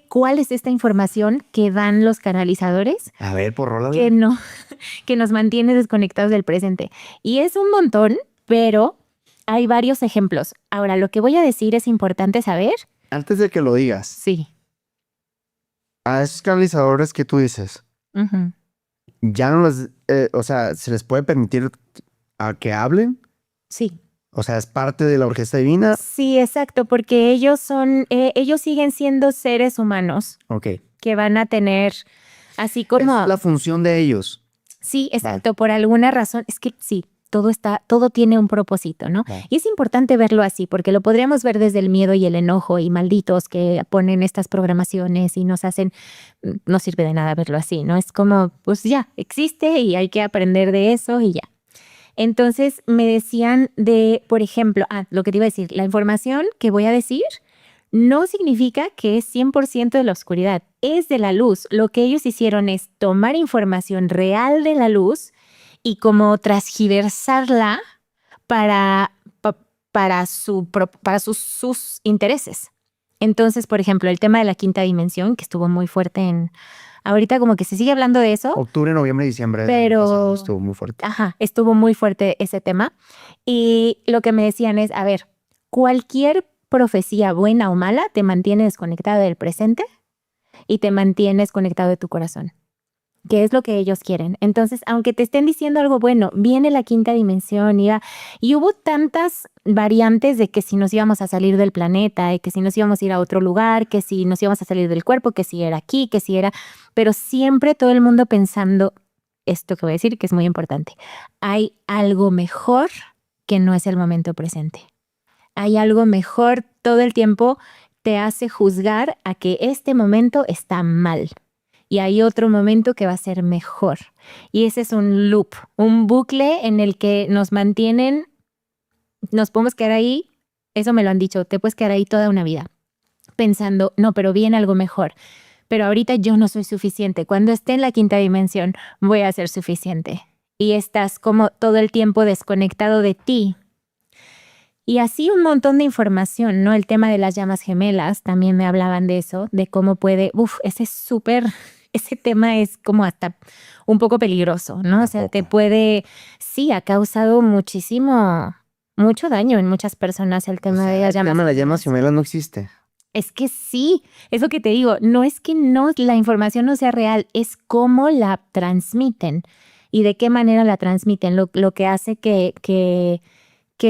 cuál es esta información que dan los canalizadores. A ver, por rola. Que nos mantiene desconectados del presente. Y es un montón, pero hay varios ejemplos. Ahora, lo que voy a decir es importante saber. Antes de que lo digas, Sí. a esos canalizadores que tú dices, Ujú. ya no les, o sea, ¿se les puede permitir a que hablen? Sí. O sea, ¿es parte de la orquesta divina? Sí, exacto, porque ellos siguen siendo seres humanos Ok. que van a tener, así como... Es la función de ellos. Sí, exacto, por alguna razón, es que sí, todo tiene un propósito, ¿no? Vale. Y es importante verlo así, porque lo podríamos ver desde el miedo y el enojo y malditos que ponen estas programaciones y nos hacen, no sirve de nada verlo así, ¿no? Es como, pues ya, existe y hay que aprender de eso y ya. Entonces me decían por ejemplo, lo que te iba a decir, la información que voy a decir no significa que es 100% de la oscuridad, es de la luz. Lo que ellos hicieron es tomar información real de la luz y como transgiversarla para, para sus intereses. Entonces, por ejemplo, el tema de la quinta dimensión, que estuvo muy fuerte ahorita como que se sigue hablando de eso. Octubre, noviembre, diciembre. Pero estuvo muy fuerte. Ajá, estuvo muy fuerte ese tema. Y lo que me decían es, a ver, cualquier profecía buena o mala te mantiene desconectado del presente y te mantiene desconectado de tu corazón. qué es lo que ellos quieren. Entonces, aunque te estén diciendo algo bueno, viene la quinta dimensión y hubo tantas variantes de que si nos íbamos a salir del planeta, y que si nos íbamos a ir a otro lugar, que si nos íbamos a salir del cuerpo, que si era aquí, que si era... Pero siempre todo el mundo pensando esto que voy a decir, que es muy importante. Hay algo mejor que no es el momento presente. Hay algo mejor, todo el tiempo te hace juzgar a que este momento está mal. Y hay otro momento que va a ser mejor. Y ese es un loop, un bucle en el que nos mantienen, nos podemos quedar ahí, eso me lo han dicho, te puedes quedar ahí toda una vida, pensando, no, pero viene algo mejor. Pero ahorita yo no soy suficiente. Cuando esté en la quinta dimensión, voy a ser suficiente. Y estás como todo el tiempo desconectado de ti. Y así un montón de información, ¿no? El tema de las llamas gemelas, también me hablaban de eso, de cómo puede, ese tema es como hasta un poco peligroso, ¿no? O sea, te puede, sí, ha causado mucho daño en muchas personas el tema de las llamas. El tema de las llamas gemelas no existe. Es que sí, eso que te digo, no es que no, la información no sea real, es cómo la transmiten y de qué manera la transmiten, lo que hace que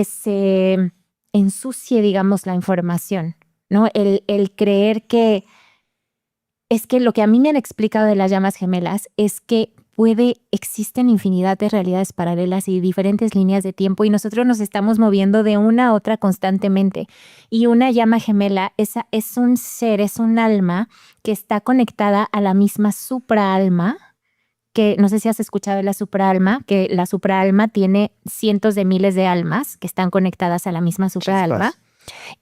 se ensucie, digamos, la información, ¿no? El creer que es que lo que a mí me han explicado de las llamas gemelas es que existen infinidad de realidades paralelas y diferentes líneas de tiempo y nosotros nos estamos moviendo de una a otra constantemente. Y una llama gemela es un ser, es un alma que está conectada a la misma supraalma, que no sé si has escuchado de la supraalma, que la supraalma tiene cientos de miles de almas que están conectadas a la misma supraalma.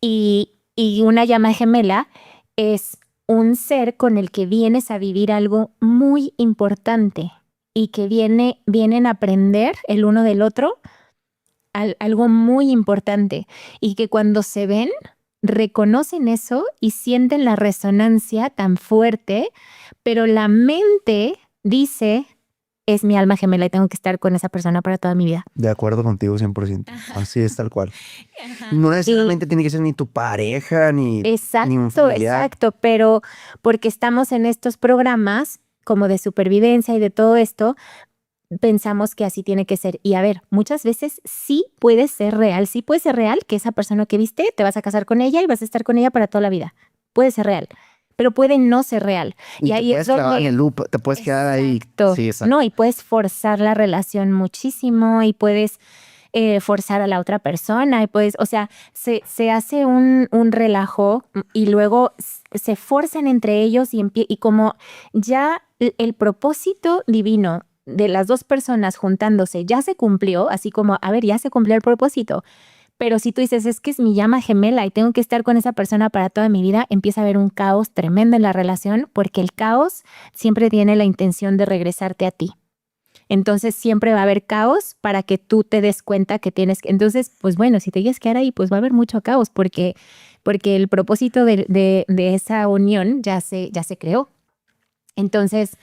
Y una llama gemela es un ser con el que vienes a vivir algo muy importante y que vienen a aprender el uno del otro algo muy importante y que cuando se ven reconocen eso y sienten la resonancia tan fuerte, pero la mente dice, es mi alma gemela y tengo que estar con esa persona para toda mi vida. De acuerdo contigo 100%. Así es, tal cual. No necesariamente tiene que ser ni tu pareja, ni un familiar. Exacto, pero porque estamos en estos programas como de supervivencia y de todo esto, pensamos que así tiene que ser. Y a ver, muchas veces sí puede ser real que esa persona que viste, te vas a casar con ella y vas a estar con ella para toda la vida. Puede ser real, pero puede no ser real. Y ahí te puedes clavar en el loop, te puedes quedar ahí. Sí, exacto. No, y puedes forzar la relación muchísimo y puedes forzar a la otra persona y puedes, o sea, se hace un relajo y luego se forzan entre ellos y como ya el propósito divino de las dos personas juntándose ya se cumplió, así como, a ver, ya se cumplió el propósito. Pero si tú dices, es que es mi llama gemela y tengo que estar con esa persona para toda mi vida, empieza a haber un caos tremendo en la relación porque el caos siempre tiene la intención de regresarte a ti. Entonces siempre va a haber caos para que tú te des cuenta que tienes que... Entonces, pues bueno, si te quieres quedar ahí, pues va a haber mucho caos porque el propósito de esa unión ya se creó. Entonces,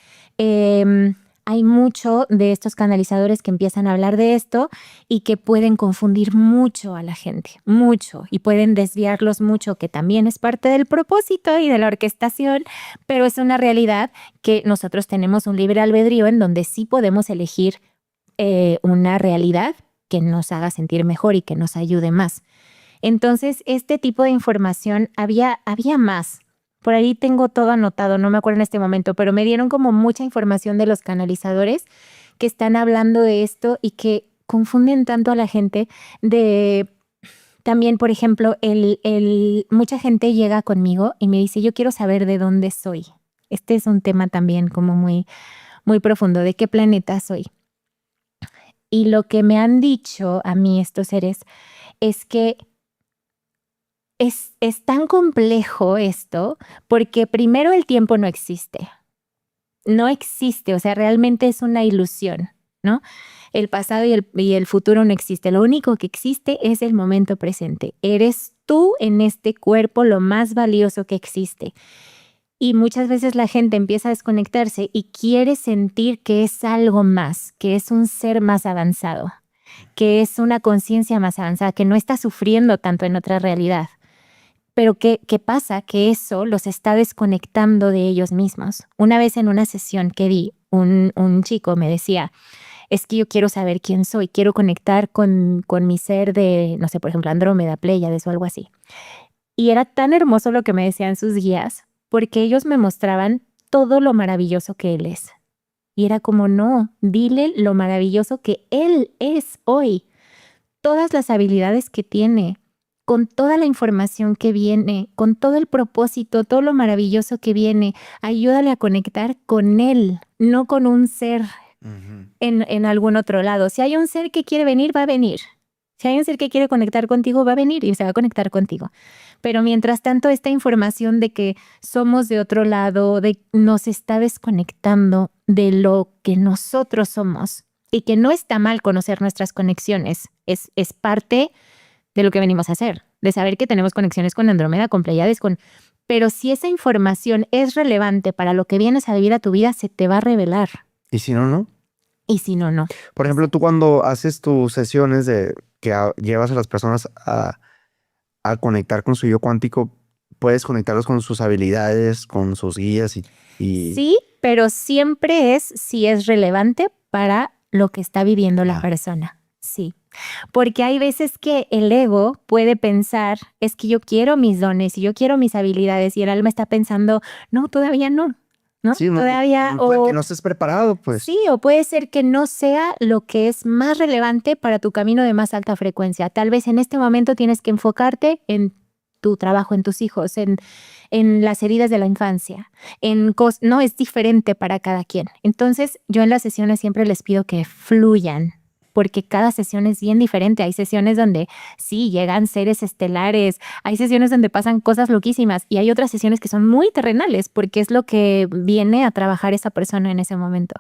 hay mucho de estos canalizadores que empiezan a hablar de esto y que pueden confundir mucho a la gente, mucho, y pueden desviarlos mucho, que también es parte del propósito y de la orquestación, pero es una realidad que nosotros tenemos un libre albedrío en donde sí podemos elegir una realidad que nos haga sentir mejor y que nos ayude más. Entonces, este tipo de información había más. Por ahí tengo todo anotado, no me acuerdo en este momento, pero me dieron como mucha información de los canalizadores que están hablando de esto y que confunden tanto a la gente de... También, por ejemplo, mucha gente llega conmigo y me dice, yo quiero saber de dónde soy. Este es un tema también como muy, muy profundo, de qué planeta soy. Y lo que me han dicho a mí estos seres es que es tan complejo esto porque primero el tiempo no existe. No existe, o sea, realmente es una ilusión, ¿no? El pasado y el futuro no existe. Lo único que existe es el momento presente. Eres tú en este cuerpo lo más valioso que existe. Y muchas veces la gente empieza a desconectarse y quiere sentir que es algo más, que es un ser más avanzado, que es una conciencia más avanzada, que no está sufriendo tanto en otra realidad. Pero ¿qué pasa? Que eso los está desconectando de ellos mismos. Una vez en una sesión que di, un chico me decía, es que yo quiero saber quién soy, quiero conectar con mi ser de, no sé, por ejemplo, Andrómeda, Pléyades o algo así. Y era tan hermoso lo que me decían sus guías, porque ellos me mostraban todo lo maravilloso que él es. Y era como, no, dile lo maravilloso que él es hoy. Todas las habilidades que tiene, con toda la información que viene, con todo el propósito, todo lo maravilloso que viene, ayúdale a conectar con él, no con un ser en algún otro lado. Si hay un ser que quiere venir, va a venir. Si hay un ser que quiere conectar contigo, va a venir y se va a conectar contigo. Pero mientras tanto, esta información de que somos de otro lado, nos está desconectando de lo que nosotros somos y que no está mal conocer nuestras conexiones. Es parte de lo que venimos a hacer, de saber que tenemos conexiones con Andrómeda, con Pleiades, pero si esa información es relevante para lo que vienes a vivir a tu vida, se te va a revelar. Y si no, no. Y si no, no. Por ejemplo, tú cuando haces tus sesiones de que llevas a las personas a conectar con su yo cuántico, puedes conectarlos con sus habilidades, con sus guías y... Sí, pero siempre si es relevante para lo que está viviendo la persona. Sí. Porque hay veces que el ego puede pensar, es que yo quiero mis dones y yo quiero mis habilidades y el alma está pensando, no, todavía no, ¿no? Sí, todavía puede que no estés preparado, pues. Sí, o puede ser que no sea lo que es más relevante para tu camino de más alta frecuencia. Tal vez en este momento tienes que enfocarte en tu trabajo, en tus hijos, en las heridas de la infancia, no es diferente para cada quien. Entonces, yo en las sesiones siempre les pido que fluyan, porque cada sesión es bien diferente. Hay sesiones donde sí llegan seres estelares, hay sesiones donde pasan cosas loquísimas y hay otras sesiones que son muy terrenales porque es lo que viene a trabajar esa persona en ese momento.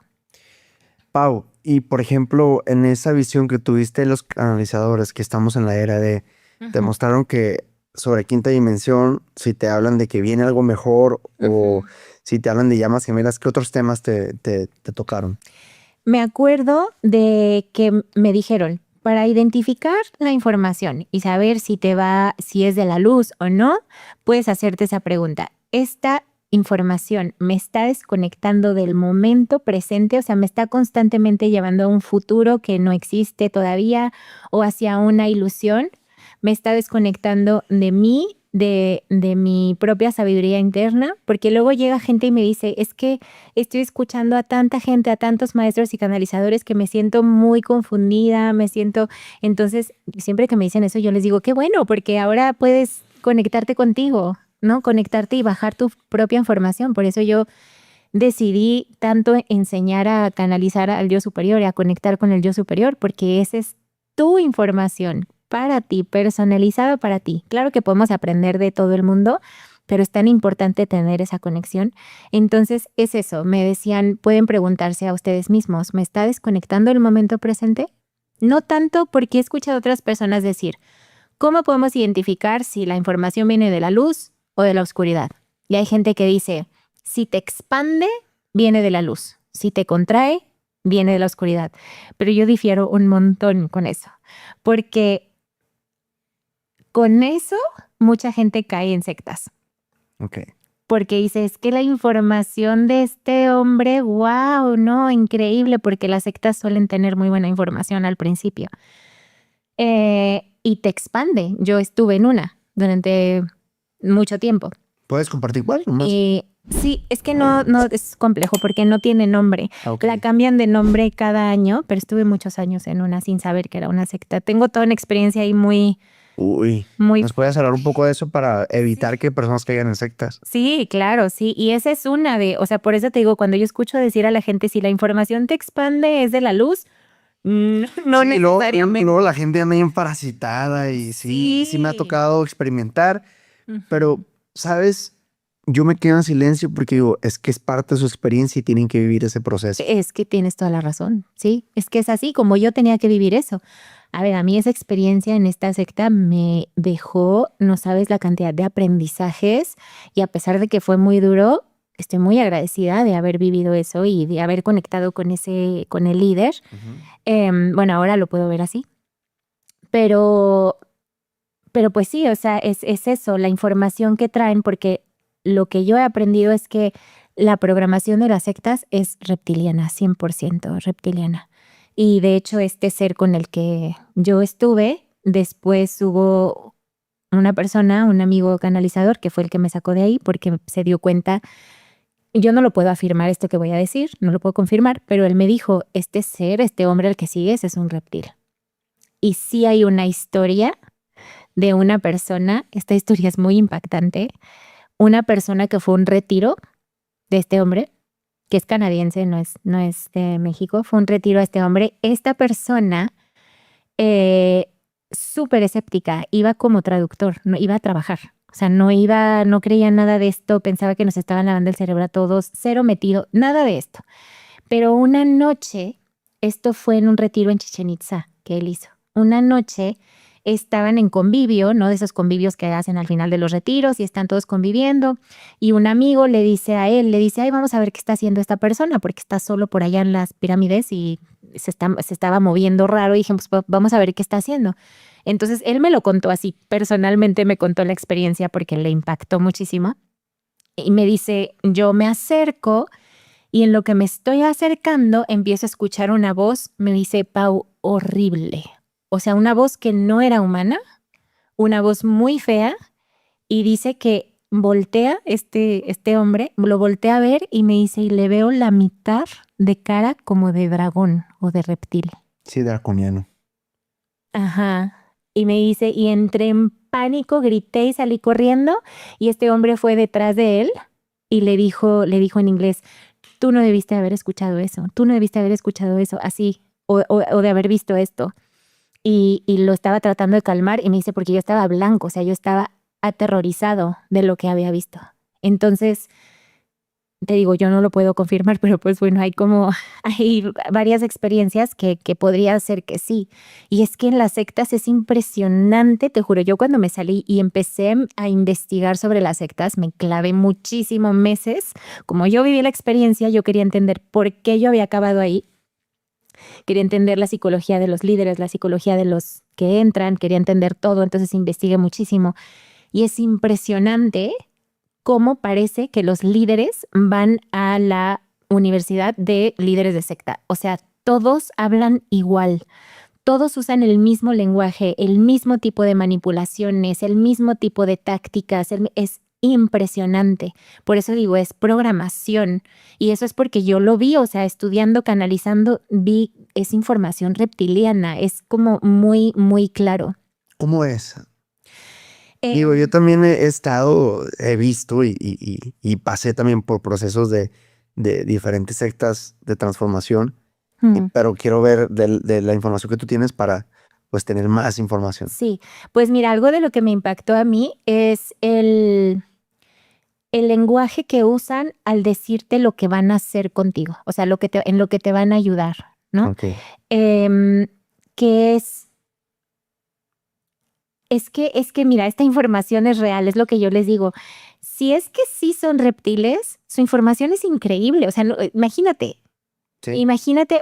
Pau, y por ejemplo, en esa visión que tuviste los canalizadores, que estamos en la era de, te mostraron que sobre quinta dimensión, si te hablan de que viene algo mejor o si te hablan de llamas gemelas, ¿qué otros temas te tocaron? Me acuerdo de que me dijeron, para identificar la información y saber si es de la luz o no, puedes hacerte esa pregunta. ¿Esta información me está desconectando del momento presente? O sea, ¿me está constantemente llevando a un futuro que no existe todavía o hacia una ilusión? ¿Me está desconectando de mí, de mi propia sabiduría interna? Porque luego llega gente y me dice, es que estoy escuchando a tanta gente, a tantos maestros y canalizadores que me siento muy confundida, Entonces, siempre que me dicen eso, yo les digo, qué bueno, porque ahora puedes conectarte contigo, ¿no? Conectarte y bajar tu propia información. Por eso yo decidí tanto enseñar a canalizar al yo superior y a conectar con el yo superior, porque esa es tu información para ti, personalizada para ti. Claro que podemos aprender de todo el mundo, pero es tan importante tener esa conexión. Entonces es eso, me decían, pueden preguntarse a ustedes mismos, ¿me está desconectando el momento presente? No tanto porque he escuchado a otras personas decir, ¿cómo podemos identificar si la información viene de la luz o de la oscuridad? Y hay gente que dice, si te expande, viene de la luz. Si te contrae, viene de la oscuridad. Pero yo difiero un montón con eso, porque con eso mucha gente cae en sectas. Ok. Porque dice, es que la información de este hombre, wow, no, increíble, porque las sectas suelen tener muy buena información al principio. Y te expande. Yo estuve en una durante mucho tiempo. ¿Puedes compartir cuál? Sí, es que no es complejo porque no tiene nombre. Okay. La cambian de nombre cada año, pero estuve muchos años en una sin saber que era una secta. Tengo toda una experiencia ahí muy... ¿Nos puedes hablar un poco de eso para evitar que personas caigan en sectas? Sí, claro, sí. Y esa es una o sea, por eso te digo, cuando yo escucho decir a la gente, si la información te expande, es de la luz, no sí, necesariamente. Luego la gente anda bien parasitada y sí me ha tocado experimentar, pero, ¿sabes? Yo me quedo en silencio porque digo, es que es parte de su experiencia y tienen que vivir ese proceso. Es que tienes toda la razón, sí. Es que es así, como yo tenía que vivir eso. A ver, a mí esa experiencia en esta secta me dejó, no sabes la cantidad de aprendizajes y a pesar de que fue muy duro, estoy muy agradecida de haber vivido eso y de haber conectado con el líder. Bueno, ahora lo puedo ver así. Pero pues sí, o sea, es eso, la información que traen, porque lo que yo he aprendido es que la programación de las sectas es reptiliana, 100% reptiliana. Y de hecho este ser con el que yo estuve, después hubo una persona, un amigo canalizador, que fue el que me sacó de ahí porque se dio cuenta. Yo no lo puedo afirmar esto que voy a decir, no lo puedo confirmar, pero él me dijo, este ser, este hombre al que sigues es un reptil. Y sí hay una historia de una persona, esta historia es muy impactante, una persona que fue a un retiro de este hombre, que es canadiense, no es de México, fue un retiro a este hombre. Esta persona, súper escéptica, iba como traductor, no iba a trabajar. O sea, no creía nada de esto, pensaba que nos estaban lavando el cerebro a todos, cero metido, nada de esto. Pero una noche, esto fue en un retiro en Chichén Itzá que él hizo. Una noche estaban en convivio, ¿no? De esos convivios que hacen al final de los retiros y están todos conviviendo. Y un amigo le dice a él, ay, vamos a ver qué está haciendo esta persona, porque está solo por allá en las pirámides y se estaba moviendo raro. Y dijimos, pues vamos a ver qué está haciendo. Entonces él me lo contó así, personalmente me contó la experiencia porque le impactó muchísimo. Y me dice, yo me acerco y en lo que me estoy acercando empiezo a escuchar una voz, me dice, Pau, horrible. O sea, una voz que no era humana, una voz muy fea, y dice que voltea este hombre, lo voltea a ver y me dice, y le veo la mitad de cara como de dragón o de reptil. Sí, draconiano. Ajá. Y me dice, y entré en pánico, grité y salí corriendo, y este hombre fue detrás de él y le dijo en inglés, tú no debiste haber escuchado eso, así, o de haber visto esto. Y lo estaba tratando de calmar y me dice, porque yo estaba blanco, o sea, yo estaba aterrorizado de lo que había visto. Entonces, te digo, yo no lo puedo confirmar, pero pues bueno, hay varias experiencias que podría ser que sí. Y es que en las sectas es impresionante, te juro, yo cuando me salí y empecé a investigar sobre las sectas, me clavé muchísimos meses. Como yo viví la experiencia, yo quería entender por qué yo había acabado ahí. Quería entender la psicología de los líderes, la psicología de los que entran, quería entender todo, entonces investigué muchísimo. Y es impresionante cómo parece que los líderes van a la universidad de líderes de secta. O sea, todos hablan igual, todos usan el mismo lenguaje, el mismo tipo de manipulaciones, el mismo tipo de tácticas. Es impresionante. Por eso digo, es programación. Y eso es porque yo lo vi, o sea, estudiando, canalizando, vi esa información reptiliana. Es como muy, muy claro. ¿Cómo es? Digo, yo también he visto y pasé también por procesos de diferentes sectas de transformación, pero quiero ver de la información que tú tienes para pues tener más información. Sí, pues mira, algo de lo que me impactó a mí es el lenguaje que usan al decirte lo que van a hacer contigo, o sea, en lo que te van a ayudar, ¿no? Okay. Que es que mira, esta información es real, es lo que yo les digo. Si es que sí son reptiles, su información es increíble. O sea, imagínate,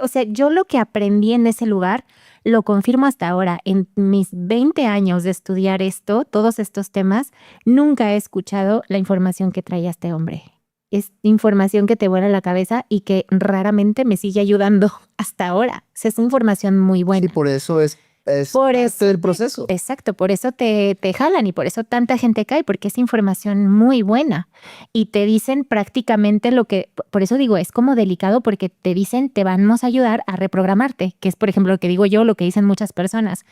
o sea, yo lo que aprendí en ese lugar lo confirmo hasta ahora. En mis 20 años de estudiar todos estos temas, nunca he escuchado la información que traía este hombre. Es información que te vuela la cabeza y que raramente me sigue ayudando hasta ahora. O sea, es información muy buena. Sí, por eso es parte del proceso. Exacto, por eso te jalan y por eso tanta gente cae, porque es información muy buena. Y te dicen prácticamente por eso digo, es como delicado porque te dicen, te vamos a ayudar a reprogramarte, que es, por ejemplo, lo que digo yo, lo que dicen muchas personas.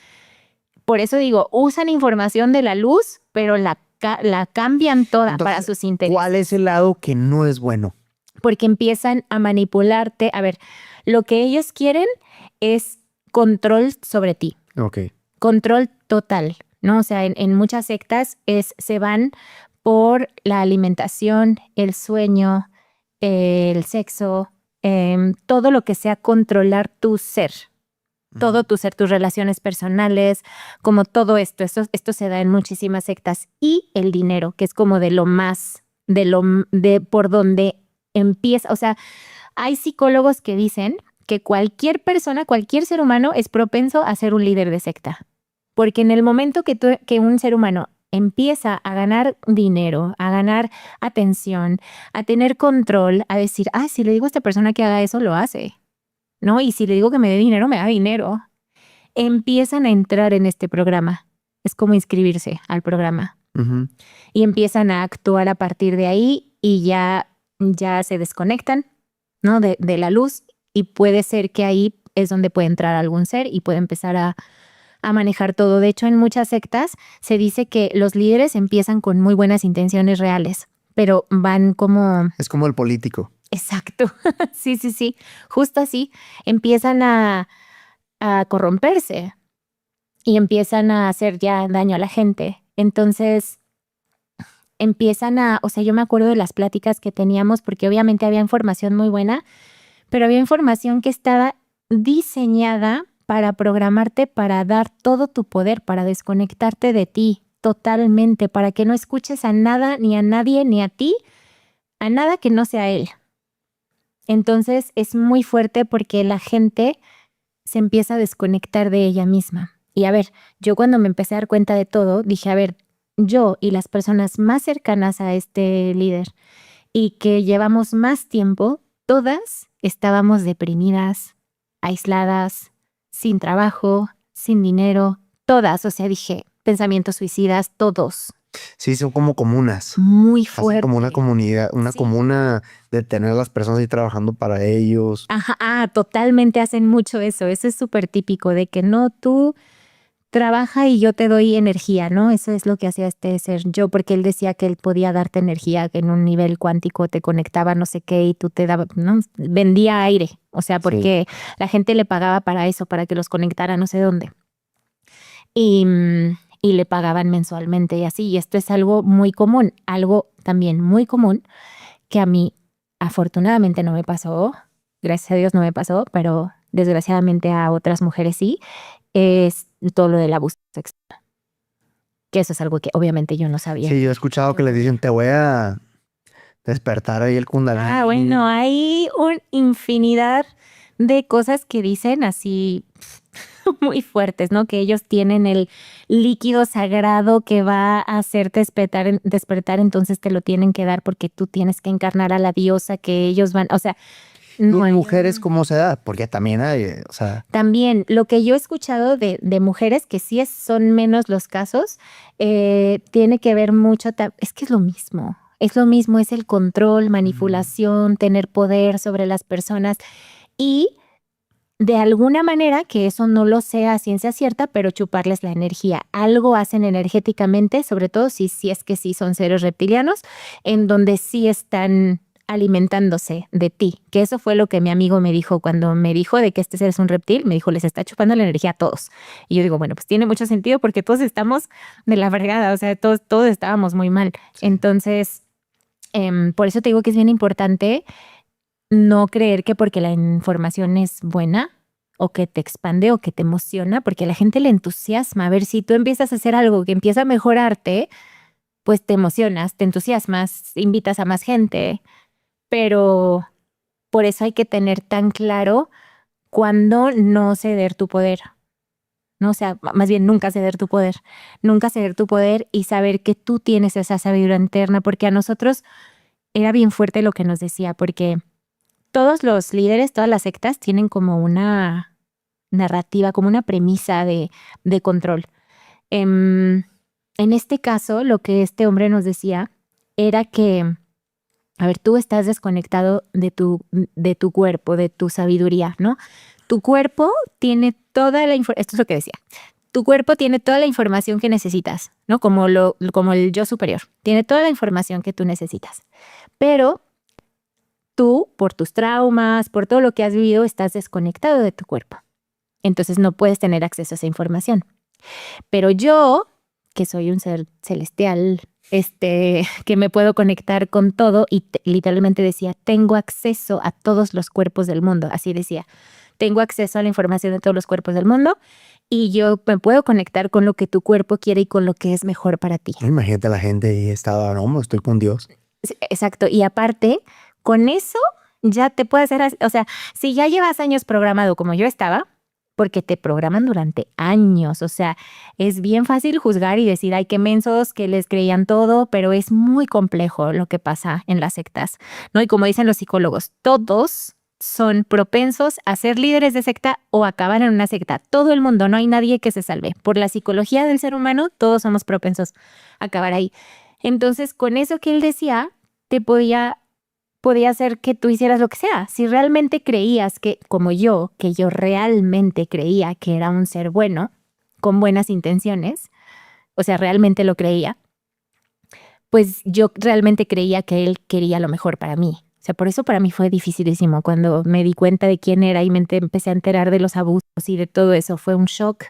Por eso digo, usan información de la luz, pero la cambian toda. Entonces, para sus intereses. ¿Cuál es el lado que no es bueno? Porque empiezan a manipularte. A ver, lo que ellos quieren es control sobre ti. Okay. Control total, ¿no? O sea, en muchas sectas se van por la alimentación, el sueño, el sexo, todo lo que sea controlar tu ser. Todo tu ser, tus relaciones personales, como todo esto se da en muchísimas sectas. Y el dinero, que es como de lo más, de por donde empieza. O sea, hay psicólogos que dicen que cualquier persona, cualquier ser humano es propenso a ser un líder de secta. Porque en el momento que un ser humano empieza a ganar dinero, a ganar atención, a tener control, a decir, si le digo a esta persona que haga eso, lo hace, ¿no? Y si le digo que me dé dinero, me da dinero. Empiezan a entrar en este programa. Es como inscribirse al programa. Ujú. Y empiezan a actuar a partir de ahí y ya se desconectan, ¿no? de la luz, y puede ser que ahí es donde puede entrar algún ser y puede empezar a manejar todo. De hecho, en muchas sectas se dice que los líderes empiezan con muy buenas intenciones reales, pero van como... Es como el político. Exacto. Sí. Justo así empiezan a corromperse y empiezan a hacer ya daño a la gente. Entonces empiezan yo me acuerdo de las pláticas que teníamos, porque obviamente había información muy buena, pero había información que estaba diseñada para programarte, para dar todo tu poder, para desconectarte de ti totalmente, para que no escuches a nada, ni a nadie, ni a ti, a nada que no sea él. Entonces es muy fuerte porque la gente se empieza a desconectar de ella misma. Y a ver, yo cuando me empecé a dar cuenta de todo, dije, a ver, yo y las personas más cercanas a este líder y que llevamos más tiempo, todas estábamos deprimidas, aisladas, sin trabajo, sin dinero, todas. O sea, dije, pensamientos suicidas, todos. Sí, son como comunas. Muy Hacen fuerte. como una comunidad, una Sí. comuna de tener a las personas ahí trabajando para ellos. Ajá, totalmente hacen mucho eso. Eso es súper típico de que no, tú trabaja y yo te doy energía, ¿no? Eso es lo que hacía este ser yo, porque él decía que él podía darte energía, que en un nivel cuántico te conectaba no sé qué y tú te daba, ¿no? Vendía aire, o sea, porque la gente le pagaba para eso, para que los conectara no sé dónde. Y le pagaban mensualmente y así. Y esto es algo muy común, algo también muy común que a mí afortunadamente no me pasó, gracias a Dios no me pasó, pero desgraciadamente a otras mujeres sí, es todo lo del abuso sexual. Que eso es algo que obviamente yo no sabía. Sí, yo he escuchado que les dicen, te voy a despertar ahí el kundalini. Bueno, hay una infinidad de cosas que dicen así muy fuertes, ¿no? Que ellos tienen el líquido sagrado que va a hacerte despertar, entonces te lo tienen que dar porque tú tienes que encarnar a la diosa que ellos van, o sea, no hay Mujeres, ¿cómo se da? Porque también hay, o sea, También lo que yo he escuchado de mujeres, que sí son menos los casos, tiene que ver mucho, es que es lo mismo, es el control, manipulación, tener poder sobre las personas y de alguna manera, que eso no lo sé a ciencia cierta, pero chuparles la energía. Algo hacen energéticamente, sobre todo si es que sí son seres reptilianos, en donde sí están alimentándose de ti, que eso fue lo que mi amigo me dijo cuando me dijo de que este ser es un reptil, me dijo, les está chupando la energía a todos. Y yo digo, bueno, pues tiene mucho sentido porque todos estamos de la fregada, o sea, todos estábamos muy mal. Sí. Entonces, por eso te digo que es bien importante no creer que porque la información es buena o que te expande o que te emociona, porque a la gente le entusiasma. A ver, si tú empiezas a hacer algo que empieza a mejorarte, pues te emocionas, te entusiasmas, invitas a más gente, pero por eso hay que tener tan claro cuándo no ceder tu poder, ¿no? O sea, más bien nunca ceder tu poder y saber que tú tienes esa sabiduría interna, porque a nosotros era bien fuerte lo que nos decía, porque todos los líderes, todas las sectas tienen como una narrativa, como una premisa de control. En este caso, lo que este hombre nos decía era que, a ver, tú estás desconectado de tu cuerpo, de tu sabiduría, ¿no? Tu cuerpo tiene toda la información, esto es lo que decía, tu cuerpo tiene toda la información que necesitas, ¿no? Como el yo superior, tiene toda la información que tú necesitas, pero tú, por tus traumas, por todo lo que has vivido, estás desconectado de tu cuerpo. Entonces no puedes tener acceso a esa información. Pero yo, que soy un ser celestial, que me puedo conectar con todo, y literalmente decía, tengo acceso a todos los cuerpos del mundo. Así decía, tengo acceso a la información de todos los cuerpos del mundo y yo me puedo conectar con lo que tu cuerpo quiere y con lo que es mejor para ti. Imagínate a la gente y estaba, no, estoy con Dios. Exacto. Y aparte, con eso ya te puede hacer, o sea, si ya llevas años programado como yo estaba, porque te programan durante años. O sea, es bien fácil juzgar y decir, ay, qué mensos que les creían todo, pero es muy complejo lo que pasa en las sectas, ¿no? Y como dicen los psicólogos, todos son propensos a ser líderes de secta o acabar en una secta. Todo el mundo, no hay nadie que se salve. Por la psicología del ser humano, todos somos propensos a acabar ahí. Entonces, con eso que él decía, te podía hacer que tú hicieras lo que sea. Si realmente creías que, como yo, que yo realmente creía que era un ser bueno, con buenas intenciones, o sea, realmente lo creía, pues yo realmente creía que él quería lo mejor para mí. O sea, por eso para mí fue dificilísimo cuando me di cuenta de quién era y empecé a enterar de los abusos y de todo eso. Fue un shock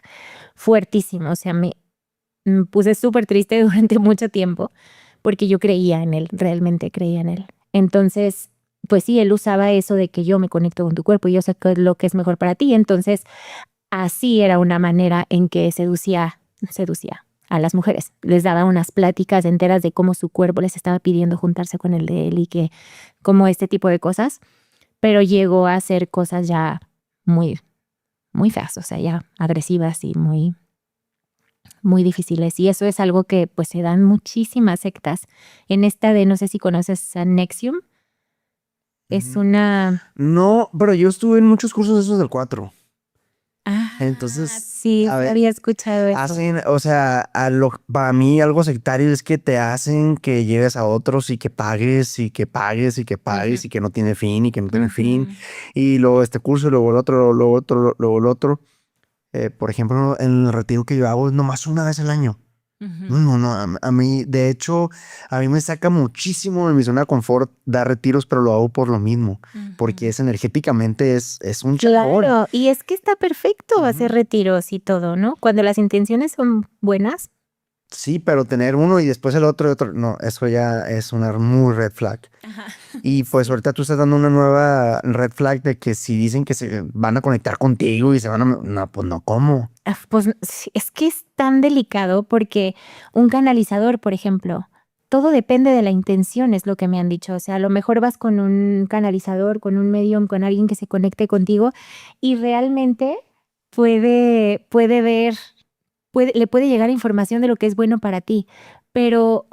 fuertísimo. O sea, me puse súper triste durante mucho tiempo porque yo creía en él, realmente creía en él. Entonces, pues sí, él usaba eso de que yo me conecto con tu cuerpo y yo sé qué es lo que es mejor para ti. Entonces, así era una manera en que seducía a las mujeres. Les daba unas pláticas enteras de cómo su cuerpo les estaba pidiendo juntarse con el de él y que como este tipo de cosas, pero llegó a hacer cosas ya muy, muy feas, o sea, ya agresivas y muy, muy difíciles. Y eso es algo que pues se dan muchísimas sectas. En esta de, no sé si conoces a Nexium, es una... No, pero yo estuve en muchos cursos de esos del 4. Ah, Entonces, sí, a ver, había escuchado eso. hacen, o sea, para mí algo sectario es que te hacen que lleves a otros y que pagues y que pagues y que pagues Ujú, y que no tiene fin y que no tiene fin. ujú, Y luego este curso, y luego el otro, luego otro, luego el otro. Por ejemplo, en el retiro que yo hago es nomás una vez al año. ujú, No, a mí, de hecho, a mí me saca muchísimo de mi zona de confort dar retiros, pero lo hago por lo mismo, porque ujú. es energéticamente, es un chabón. Claro, y es que está perfecto hacer retiros y todo, ¿no? Cuando las intenciones son buenas. Sí, pero tener uno y después el otro y otro, no, eso ya es una muy red flag. Ajá. Y pues Sí. ahorita tú estás dando una nueva red flag de que si dicen que se van a conectar contigo y se van a... No, pues no, ¿cómo? Pues sí, es que es tan delicado porque un canalizador, por ejemplo, todo depende de la intención, es lo que me han dicho. O sea, a lo mejor vas con un canalizador, con un medium, con alguien que se conecte contigo y realmente puede ver, le puede llegar información de lo que es bueno para ti. Pero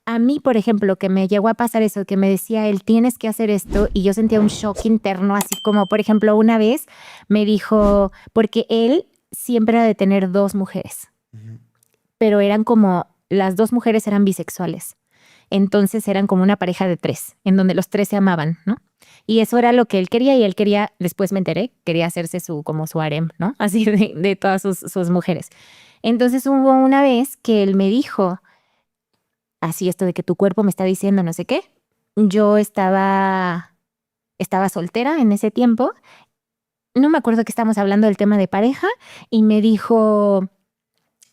a mí, por ejemplo, que me llegó a pasar eso, que me decía él, tienes que hacer esto, y yo sentía un shock interno, así como, por ejemplo, una vez me dijo, porque él siempre era de tener dos mujeres, Ujú. pero eran como, las dos mujeres eran bisexuales. Entonces eran como una pareja de tres, en donde los tres se amaban, ¿no? Y eso era lo que él quería, y él quería, después me enteré, quería hacerse como su harem, ¿no? Así de todas sus mujeres. Entonces hubo una vez que él me dijo, así esto de que tu cuerpo me está diciendo no sé qué. Yo estaba soltera en ese tiempo. No me acuerdo que estábamos hablando del tema de pareja y me dijo,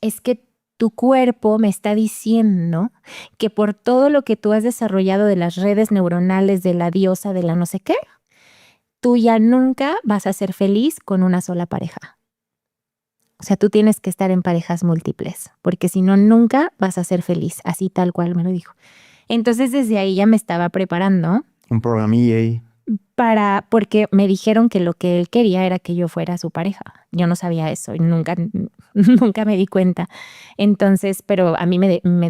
es que tu cuerpo me está diciendo que por todo lo que tú has desarrollado de las redes neuronales, de la diosa, de la no sé qué, tú ya nunca vas a ser feliz con una sola pareja. O sea, tú tienes que estar en parejas múltiples, porque si no, nunca vas a ser feliz, así tal cual me lo dijo. Entonces desde ahí ya me estaba preparando Un programilla ahí. porque me dijeron que lo que él quería era que yo fuera su pareja. Yo no sabía eso y nunca, nunca me di cuenta. Entonces, pero a mí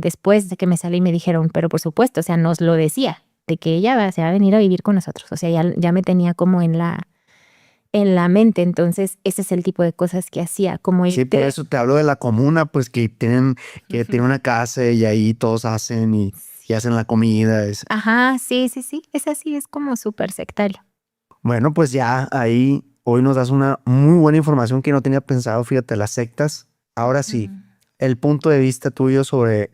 después de que me salí me dijeron, pero por supuesto, o sea, nos lo decía, de que se va a venir a vivir con nosotros. O sea, ya me tenía como en la mente. Entonces, ese es el tipo de cosas que hacía, como Sí, por irte. eso te hablo de la comuna, pues que tienen una casa y ahí todos hacen y hacen la comida. Ajá, sí, sí, sí, es así, es como súper sectario. Bueno, pues ya ahí hoy nos das una muy buena información que no tenía pensado, fíjate, las sectas. Ahora sí, Ujú. el punto de vista tuyo sobre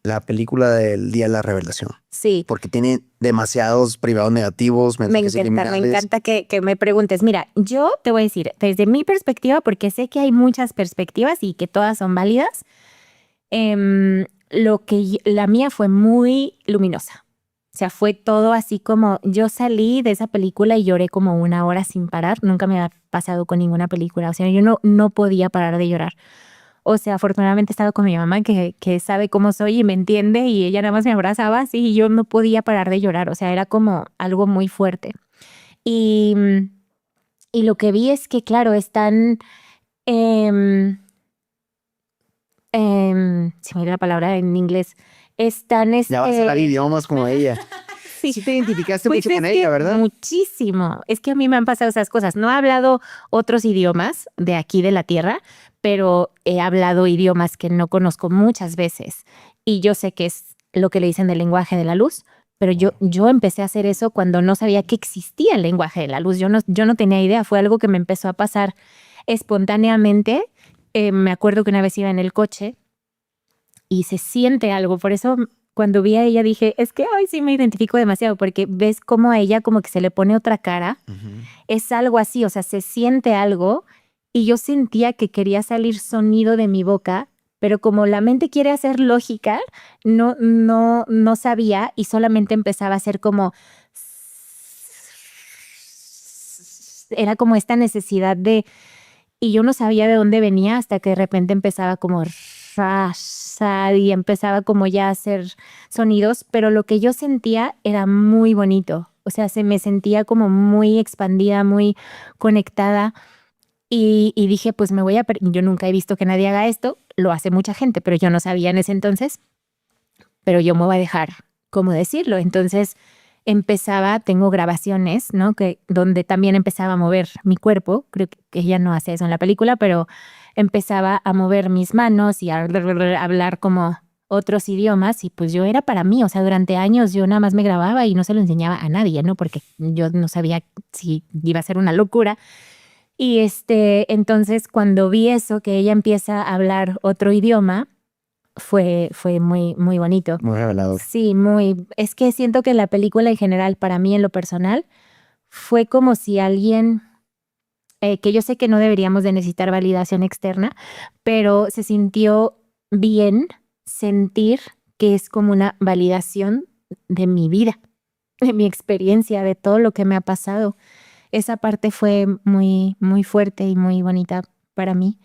la película del Día de la Revelación, Sí, porque tiene demasiados privados negativos, mensajes me subliminales. encanta que me preguntes. Mira, yo te voy a decir, desde mi perspectiva, porque sé que hay muchas perspectivas y que todas son válidas, la mía fue muy luminosa. O sea, fue todo así como yo salí de esa película y lloré como una hora sin parar. Nunca me ha pasado con ninguna película. O sea, yo no podía parar de llorar. O sea, afortunadamente he estado con mi mamá que sabe cómo soy y me entiende y ella nada más me abrazaba así y yo no podía parar de llorar. O sea, era como algo muy fuerte. Y, Y lo que vi es que, claro, están... se me dio la palabra en inglés. Están... Ya vas a hablar idiomas como ella. Sí. Sí te identificaste Pues mucho con es ella, que ¿verdad? muchísimo. Es que a mí me han pasado esas cosas. No he hablado otros idiomas de aquí de la tierra, pero he hablado idiomas que no conozco muchas veces. Y yo sé que es lo que le dicen del lenguaje de la luz, pero yo empecé a hacer eso cuando no sabía que existía el lenguaje de la luz. Yo no tenía idea. Fue algo que me empezó a pasar espontáneamente. Me acuerdo que una vez iba en el coche y se siente algo. Por eso cuando vi a ella dije, es que hoy sí me identifico demasiado, porque ves cómo a ella como que se le pone otra cara. Es algo así, o sea, se siente algo y yo sentía que quería salir sonido de mi boca, pero como la mente quiere hacer lógica, no sabía y solamente empezaba a hacer como... Era como esta necesidad de... Y yo no sabía de dónde venía hasta que de repente empezaba como y empezaba como ya a hacer sonidos, pero lo que yo sentía era muy bonito. O sea, se me sentía como muy expandida, muy conectada. Y dije, pues me voy a... Yo nunca he visto que nadie haga esto, lo hace mucha gente, pero yo no sabía en ese entonces, pero yo me voy a dejar, ¿cómo decirlo? Entonces tengo grabaciones, ¿no? Donde también empezaba a mover mi cuerpo, creo que ella no hace eso en la película, pero empezaba a mover mis manos y a hablar como otros idiomas y pues yo era para mí, o sea, durante años yo nada más me grababa y no se lo enseñaba a nadie, ¿no? Porque yo no sabía si iba a ser una locura. Y entonces cuando vi eso, que ella empieza a hablar otro idioma, fue muy, muy bonito. Muy revelador. Sí, es que siento que la película en general, para mí en lo personal, fue como si alguien, que yo sé que no deberíamos de necesitar validación externa, pero se sintió bien sentir que es como una validación de mi vida, de mi experiencia, de todo lo que me ha pasado. Esa parte fue muy, muy fuerte y muy bonita para mí.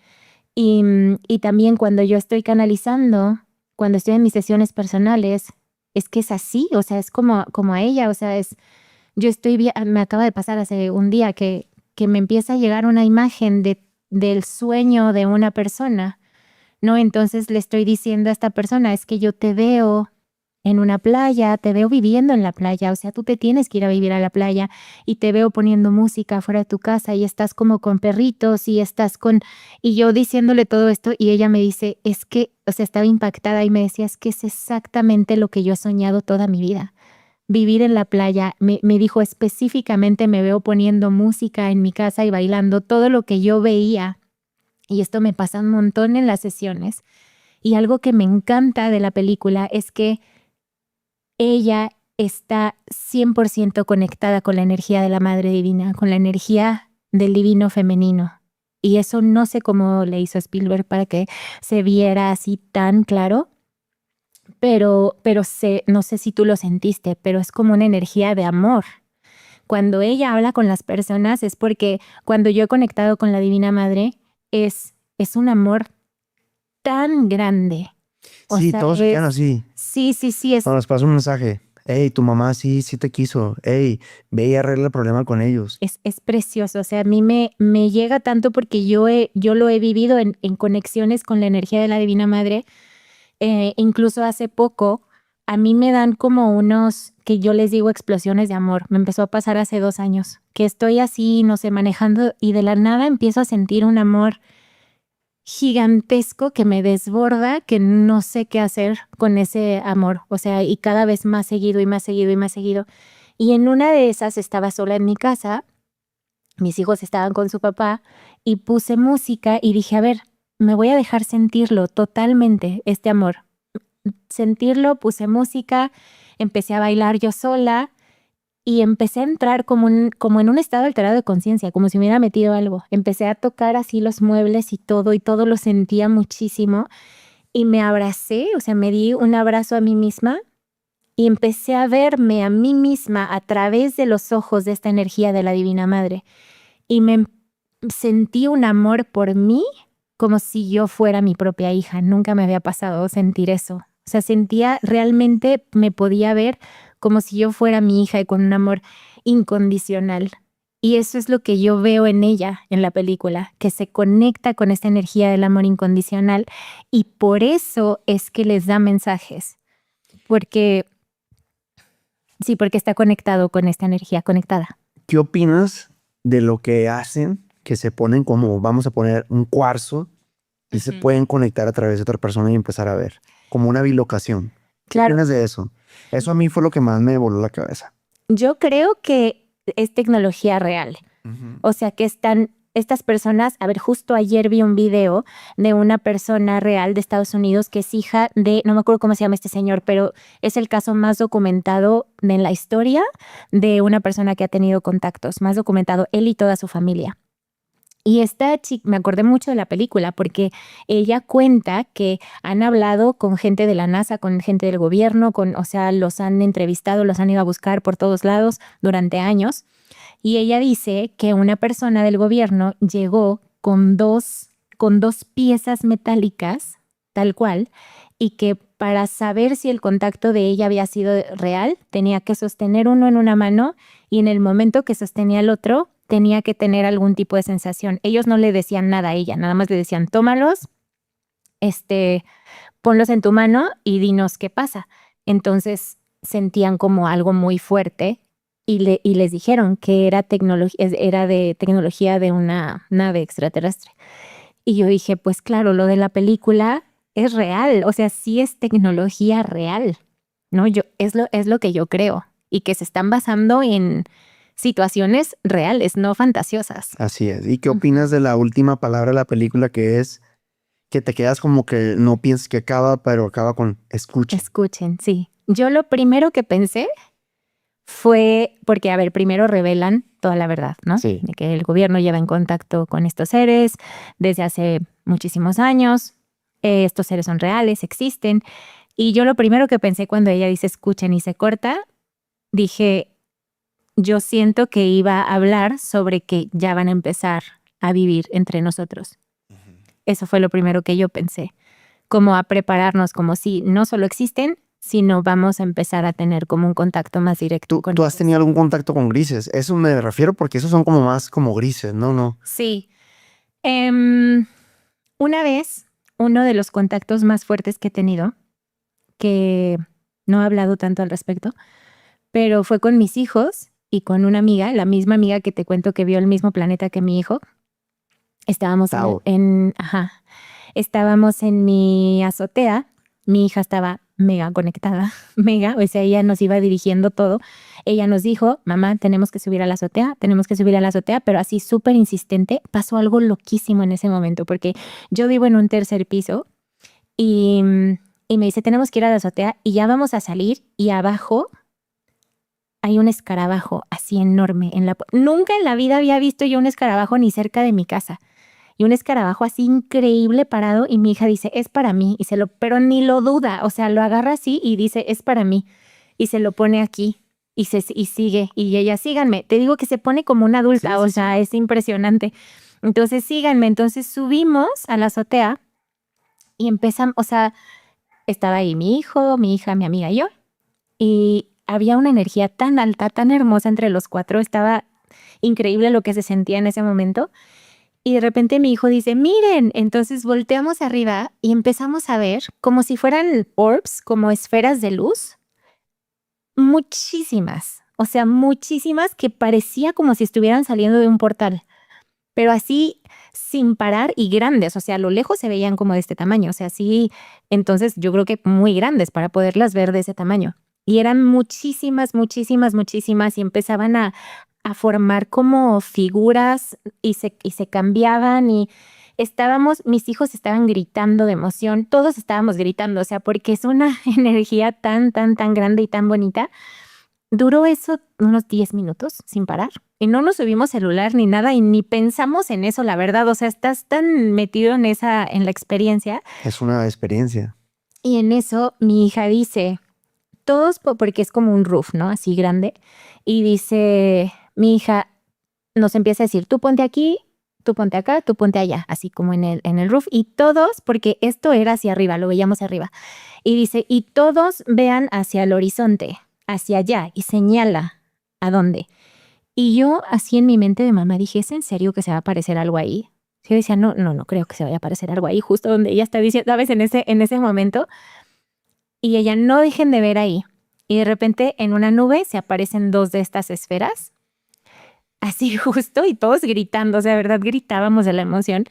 Y también cuando yo estoy canalizando, cuando estoy en mis sesiones personales, es que es así, o sea, es como a ella, o sea, me acaba de pasar hace un día que me empieza a llegar una imagen del sueño de una persona, ¿no? Entonces le estoy diciendo a esta persona, es que yo te veo en una playa, te veo viviendo en la playa, o sea, tú te tienes que ir a vivir a la playa y te veo poniendo música fuera de tu casa y estás como con perritos y yo diciéndole todo esto y ella me dice, es que, o sea, estaba impactada y me decía, es que es exactamente lo que yo he soñado toda mi vida. Vivir en la playa, me dijo específicamente, me veo poniendo música en mi casa y bailando todo lo que yo veía. Y esto me pasa un montón en las sesiones. Y algo que me encanta de la película es que ella está 100% conectada con la energía de la Madre Divina, con la energía del divino femenino. Y eso no sé cómo le hizo Spielberg para que se viera así tan claro, pero no sé si tú lo sentiste, pero es como una energía de amor. Cuando ella habla con las personas es porque cuando yo he conectado con la Divina Madre es un amor tan grande. O Sí, sea, todos se quedan así. sí, es Cuando nos pasa un mensaje, hey, tu mamá sí te quiso. Hey, ve y arregla el problema con ellos. Es precioso, o sea, a mí me llega tanto porque yo lo he vivido en conexiones con la energía de la Divina Madre. Incluso hace poco, a mí me dan como unos, que yo les digo explosiones de amor. Me empezó a pasar hace 2 años, que estoy así, no sé, manejando y de la nada empiezo a sentir un amor gigantesco que me desborda, que no sé qué hacer con ese amor. O sea, y cada vez más seguido y más seguido y más seguido. Y en una de esas estaba sola en mi casa, mis hijos estaban con su papá y puse música y dije, a ver, me voy a dejar sentirlo totalmente, este amor. Sentirlo, puse música, empecé a bailar yo sola y empecé a entrar como en un estado alterado de conciencia, como si me hubiera metido algo. Empecé a tocar así los muebles y todo lo sentía muchísimo y me abracé, o sea, me di un abrazo a mí misma y empecé a verme a mí misma a través de los ojos de esta energía de la Divina Madre. Y sentí un amor por mí como si yo fuera mi propia hija. Nunca me había pasado sentir eso. O sea, me podía ver como si yo fuera mi hija y con un amor incondicional. Y eso es lo que yo veo en ella, en la película, que se conecta con esta energía del amor incondicional y por eso es que les da mensajes. Porque está conectado con esta energía conectada. ¿Qué opinas de lo que hacen, que se ponen como, vamos a poner un cuarzo y se pueden conectar a través de otra persona y empezar a ver? Como una bilocación. ¿Qué opinas de eso? Eso a mí fue lo que más me voló la cabeza. Yo creo que es tecnología real. O sea, que están estas personas, a ver, justo ayer vi un video de una persona real de Estados Unidos que es hija de, no me acuerdo cómo se llama este señor, pero es el caso más documentado en la historia de una persona que ha tenido contactos, más documentado, él y toda su familia. Y esta chica, me acordé mucho de la película porque ella cuenta que han hablado con gente de la NASA, con gente del gobierno, o sea, los han entrevistado, los han ido a buscar por todos lados durante años. Y ella dice que una persona del gobierno llegó con dos piezas metálicas, tal cual, y que para saber si el contacto de ella había sido real, tenía que sostener uno en una mano y en el momento que sostenía el otro, tenía que tener algún tipo de sensación. Ellos no le decían nada a ella, nada más le decían, tómalos, ponlos en tu mano y dinos qué pasa. Entonces sentían como algo muy fuerte y les dijeron que era de tecnología de una nave extraterrestre. Y yo dije, pues claro, lo de la película es real, o sea, sí es tecnología real, ¿no? Es lo que yo creo y que se están basando en situaciones reales, no fantasiosas. Así es. ¿Y qué opinas de la última palabra de la película, que es que te quedas como que no piensas que acaba, pero acaba con escuchen? Escuchen, sí. Yo lo primero que pensé fue porque, a ver, primero revelan toda la verdad, ¿no? Sí. De que el gobierno lleva en contacto con estos seres desde hace muchísimos años. Estos seres son reales, existen. Y yo lo primero que pensé cuando ella dice escuchen y se corta, dije, yo siento que iba a hablar sobre que ya van a empezar a vivir entre nosotros. Eso fue lo primero que yo pensé, como a prepararnos, como si no solo existen, sino vamos a empezar a tener como un contacto más directo con ¿Tú has tenido algún contacto con grises? Eso me refiero porque esos son como más como grises, ¿no? Sí. Una vez, uno de los contactos más fuertes que he tenido, que no he hablado tanto al respecto, pero fue con mis hijos y con una amiga, la misma amiga que te cuento que vio el mismo planeta que mi hijo. Estábamos estábamos en mi azotea. Mi hija estaba mega conectada, mega, o sea, ella nos iba dirigiendo todo. Ella nos dijo, mamá, tenemos que subir a la azotea, pero así súper insistente. Pasó algo loquísimo en ese momento, porque yo vivo en un tercer piso y me dice, tenemos que ir a la azotea y ya vamos a salir y abajo hay un escarabajo así enorme. Nunca en la vida había visto yo un escarabajo ni cerca de mi casa. Y un escarabajo así increíble parado y mi hija dice, es para mí. Pero ni lo duda, o sea, lo agarra así y dice, es para mí. Y se lo pone aquí y sigue. Y ella, síganme. Te digo que se pone como una adulta, o sea, es impresionante. Entonces, síganme. Entonces subimos a la azotea y empezamos, o sea, estaba ahí mi hijo, mi hija, mi amiga y yo. Y había una energía tan alta, tan hermosa entre los cuatro. Estaba increíble lo que se sentía en ese momento. Y de repente mi hijo dice, miren, entonces volteamos arriba y empezamos a ver como si fueran orbs, como esferas de luz, muchísimas, o sea, muchísimas que parecía como si estuvieran saliendo de un portal, pero así sin parar y grandes, o sea, a lo lejos se veían como de este tamaño, o sea, sí, entonces yo creo que muy grandes para poderlas ver de ese tamaño. Y eran muchísimas, muchísimas, muchísimas y empezaban a formar como figuras y se cambiaban y mis hijos estaban gritando de emoción, todos estábamos gritando, o sea, porque es una energía tan, tan, tan grande y tan bonita. Duró eso unos 10 minutos sin parar y no nos subimos celular ni nada y ni pensamos en eso, la verdad, o sea, estás tan metido en la experiencia. Es una experiencia. Y en eso mi hija dice, todos, porque es como un roof, ¿no? Así grande. Y dice, mi hija nos empieza a decir, tú ponte aquí, tú ponte acá, tú ponte allá, así como en el roof. Y todos, porque esto era hacia arriba, lo veíamos arriba. Y dice, y todos vean hacia el horizonte, hacia allá, y señala a dónde. Y yo así en mi mente de mamá dije, ¿es en serio que se va a aparecer algo ahí? Yo decía, no creo que se vaya a aparecer algo ahí, justo donde ella está diciendo, ¿sabes? En ese momento. Y ella, no dejen de ver ahí. Y de repente en una nube se aparecen 2 de estas esferas, así justo, y todos gritando, o sea, de verdad gritábamos de la emoción,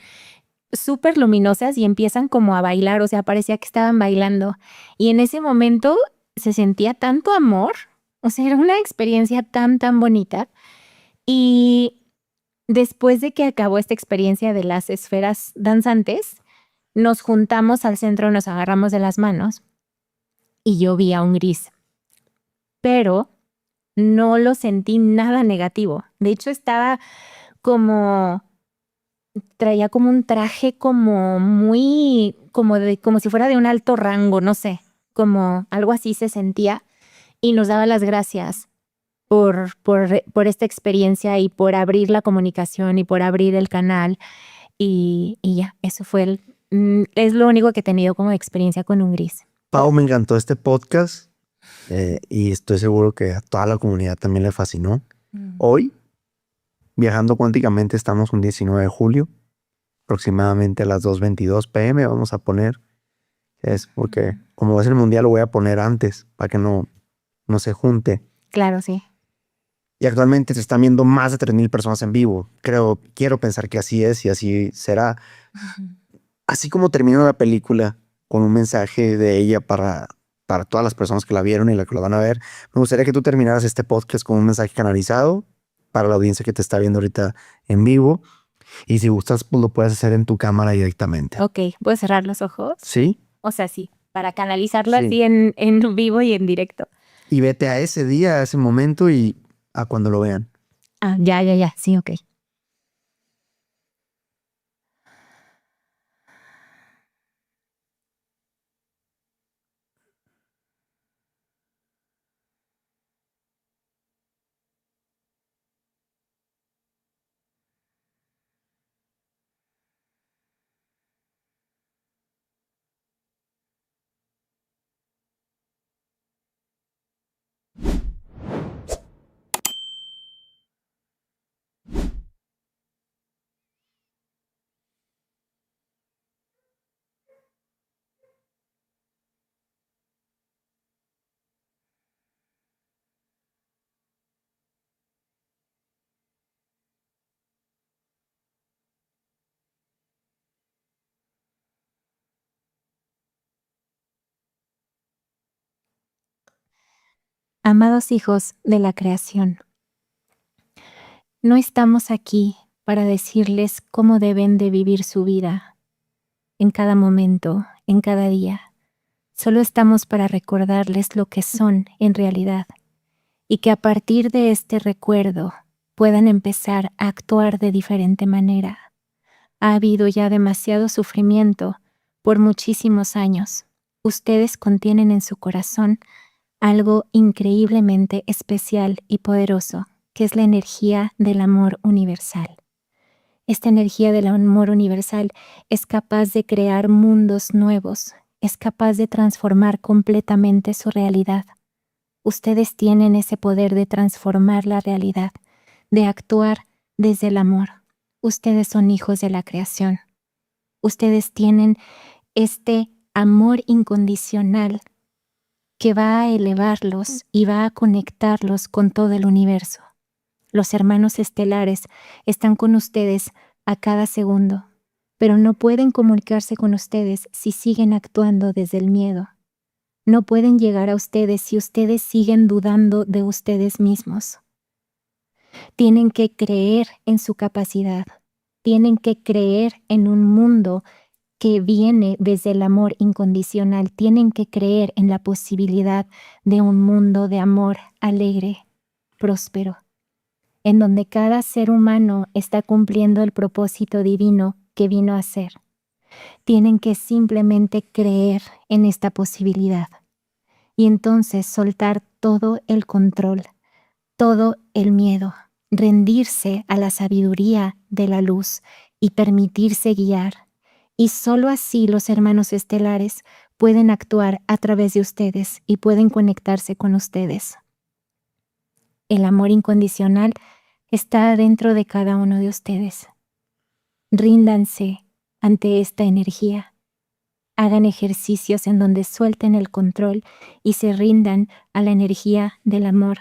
súper luminosas y empiezan como a bailar, o sea, parecía que estaban bailando. Y en ese momento se sentía tanto amor, o sea, era una experiencia tan bonita. Y después de que acabó esta experiencia de las esferas danzantes, nos juntamos al centro, nos agarramos de las manos y yo vi a un gris, pero no lo sentí nada negativo. De hecho, estaba como, traía como un traje como muy, como si fuera de un alto rango, no sé, como algo así se sentía y nos daba las gracias por esta experiencia y por abrir la comunicación y por abrir el canal. Y ya, eso fue es lo único que he tenido como experiencia con un gris. Pau, me encantó este podcast y estoy seguro que a toda la comunidad también le fascinó. Hoy, viajando cuánticamente, estamos un 19 de julio, aproximadamente a las 2:22 p.m. Vamos a poner, es porque como es el mundial lo voy a poner antes para que no se junte. Claro, sí. Y actualmente se están viendo más de 3,000 personas en vivo. Quiero pensar que así es y así será. Así como terminó la película con un mensaje de ella para todas las personas que la vieron y la que lo van a ver, me gustaría que tú terminaras este podcast con un mensaje canalizado para la audiencia que te está viendo ahorita en vivo. Y si gustas, pues lo puedes hacer en tu cámara directamente. Ok, ¿puedo cerrar los ojos? ¿Sí? O sea, sí, para canalizarlo Sí. así en vivo y en directo. Y vete a ese día, a ese momento y a cuando lo vean. Ah, ya, sí, ok. Amados hijos de la creación, no estamos aquí para decirles cómo deben de vivir su vida en cada momento, en cada día. Solo estamos para recordarles lo que son en realidad y que a partir de este recuerdo puedan empezar a actuar de diferente manera. Ha habido ya demasiado sufrimiento por muchísimos años. Ustedes contienen en su corazón algo increíblemente especial y poderoso, que es la energía del amor universal. Esta energía del amor universal es capaz de crear mundos nuevos, es capaz de transformar completamente su realidad. Ustedes tienen ese poder de transformar la realidad, de actuar desde el amor. Ustedes son hijos de la creación. Ustedes tienen este amor incondicional que va a elevarlos y va a conectarlos con todo el universo. Los hermanos estelares están con ustedes a cada segundo, pero no pueden comunicarse con ustedes si siguen actuando desde el miedo. No pueden llegar a ustedes si ustedes siguen dudando de ustedes mismos. Tienen que creer en su capacidad. Tienen que creer en un mundo que viene desde el amor incondicional. Tienen que creer en la posibilidad de un mundo de amor alegre, próspero, en donde cada ser humano está cumpliendo el propósito divino que vino a ser. Tienen que simplemente creer en esta posibilidad y entonces soltar todo el control, todo el miedo, rendirse a la sabiduría de la luz y permitirse guiar. Y solo así los hermanos estelares pueden actuar a través de ustedes y pueden conectarse con ustedes. El amor incondicional está dentro de cada uno de ustedes. Ríndanse ante esta energía. Hagan ejercicios en donde suelten el control y se rindan a la energía del amor.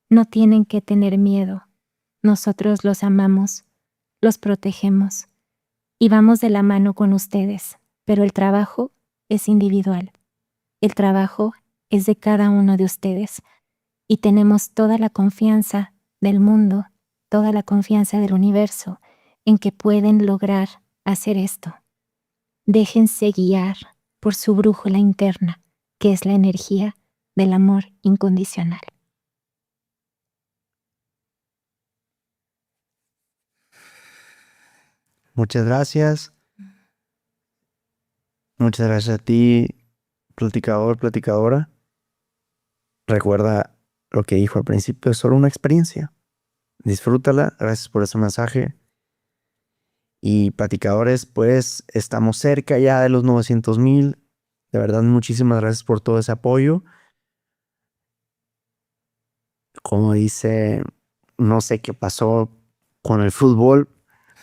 No tienen que tener miedo. Nosotros los amamos, los protegemos y vamos de la mano con ustedes, pero el trabajo es individual. El trabajo es de cada uno de ustedes y tenemos toda la confianza del mundo, toda la confianza del universo en que pueden lograr hacer esto. Déjense guiar por su brújula interna, que es la energía del amor incondicional. Muchas gracias. Muchas gracias a ti, platicador, platicadora. Recuerda lo que dijo al principio, es solo una experiencia. Disfrútala. Gracias por ese mensaje. Y platicadores, pues estamos cerca ya de los 900,000. De verdad, muchísimas gracias por todo ese apoyo. Como dice, no sé qué pasó con el fútbol,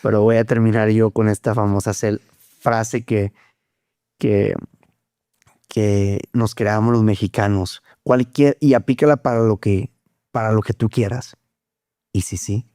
pero voy a terminar yo con esta famosa frase que nos creamos los mexicanos. Y aplícala para lo que tú quieras. Y sí,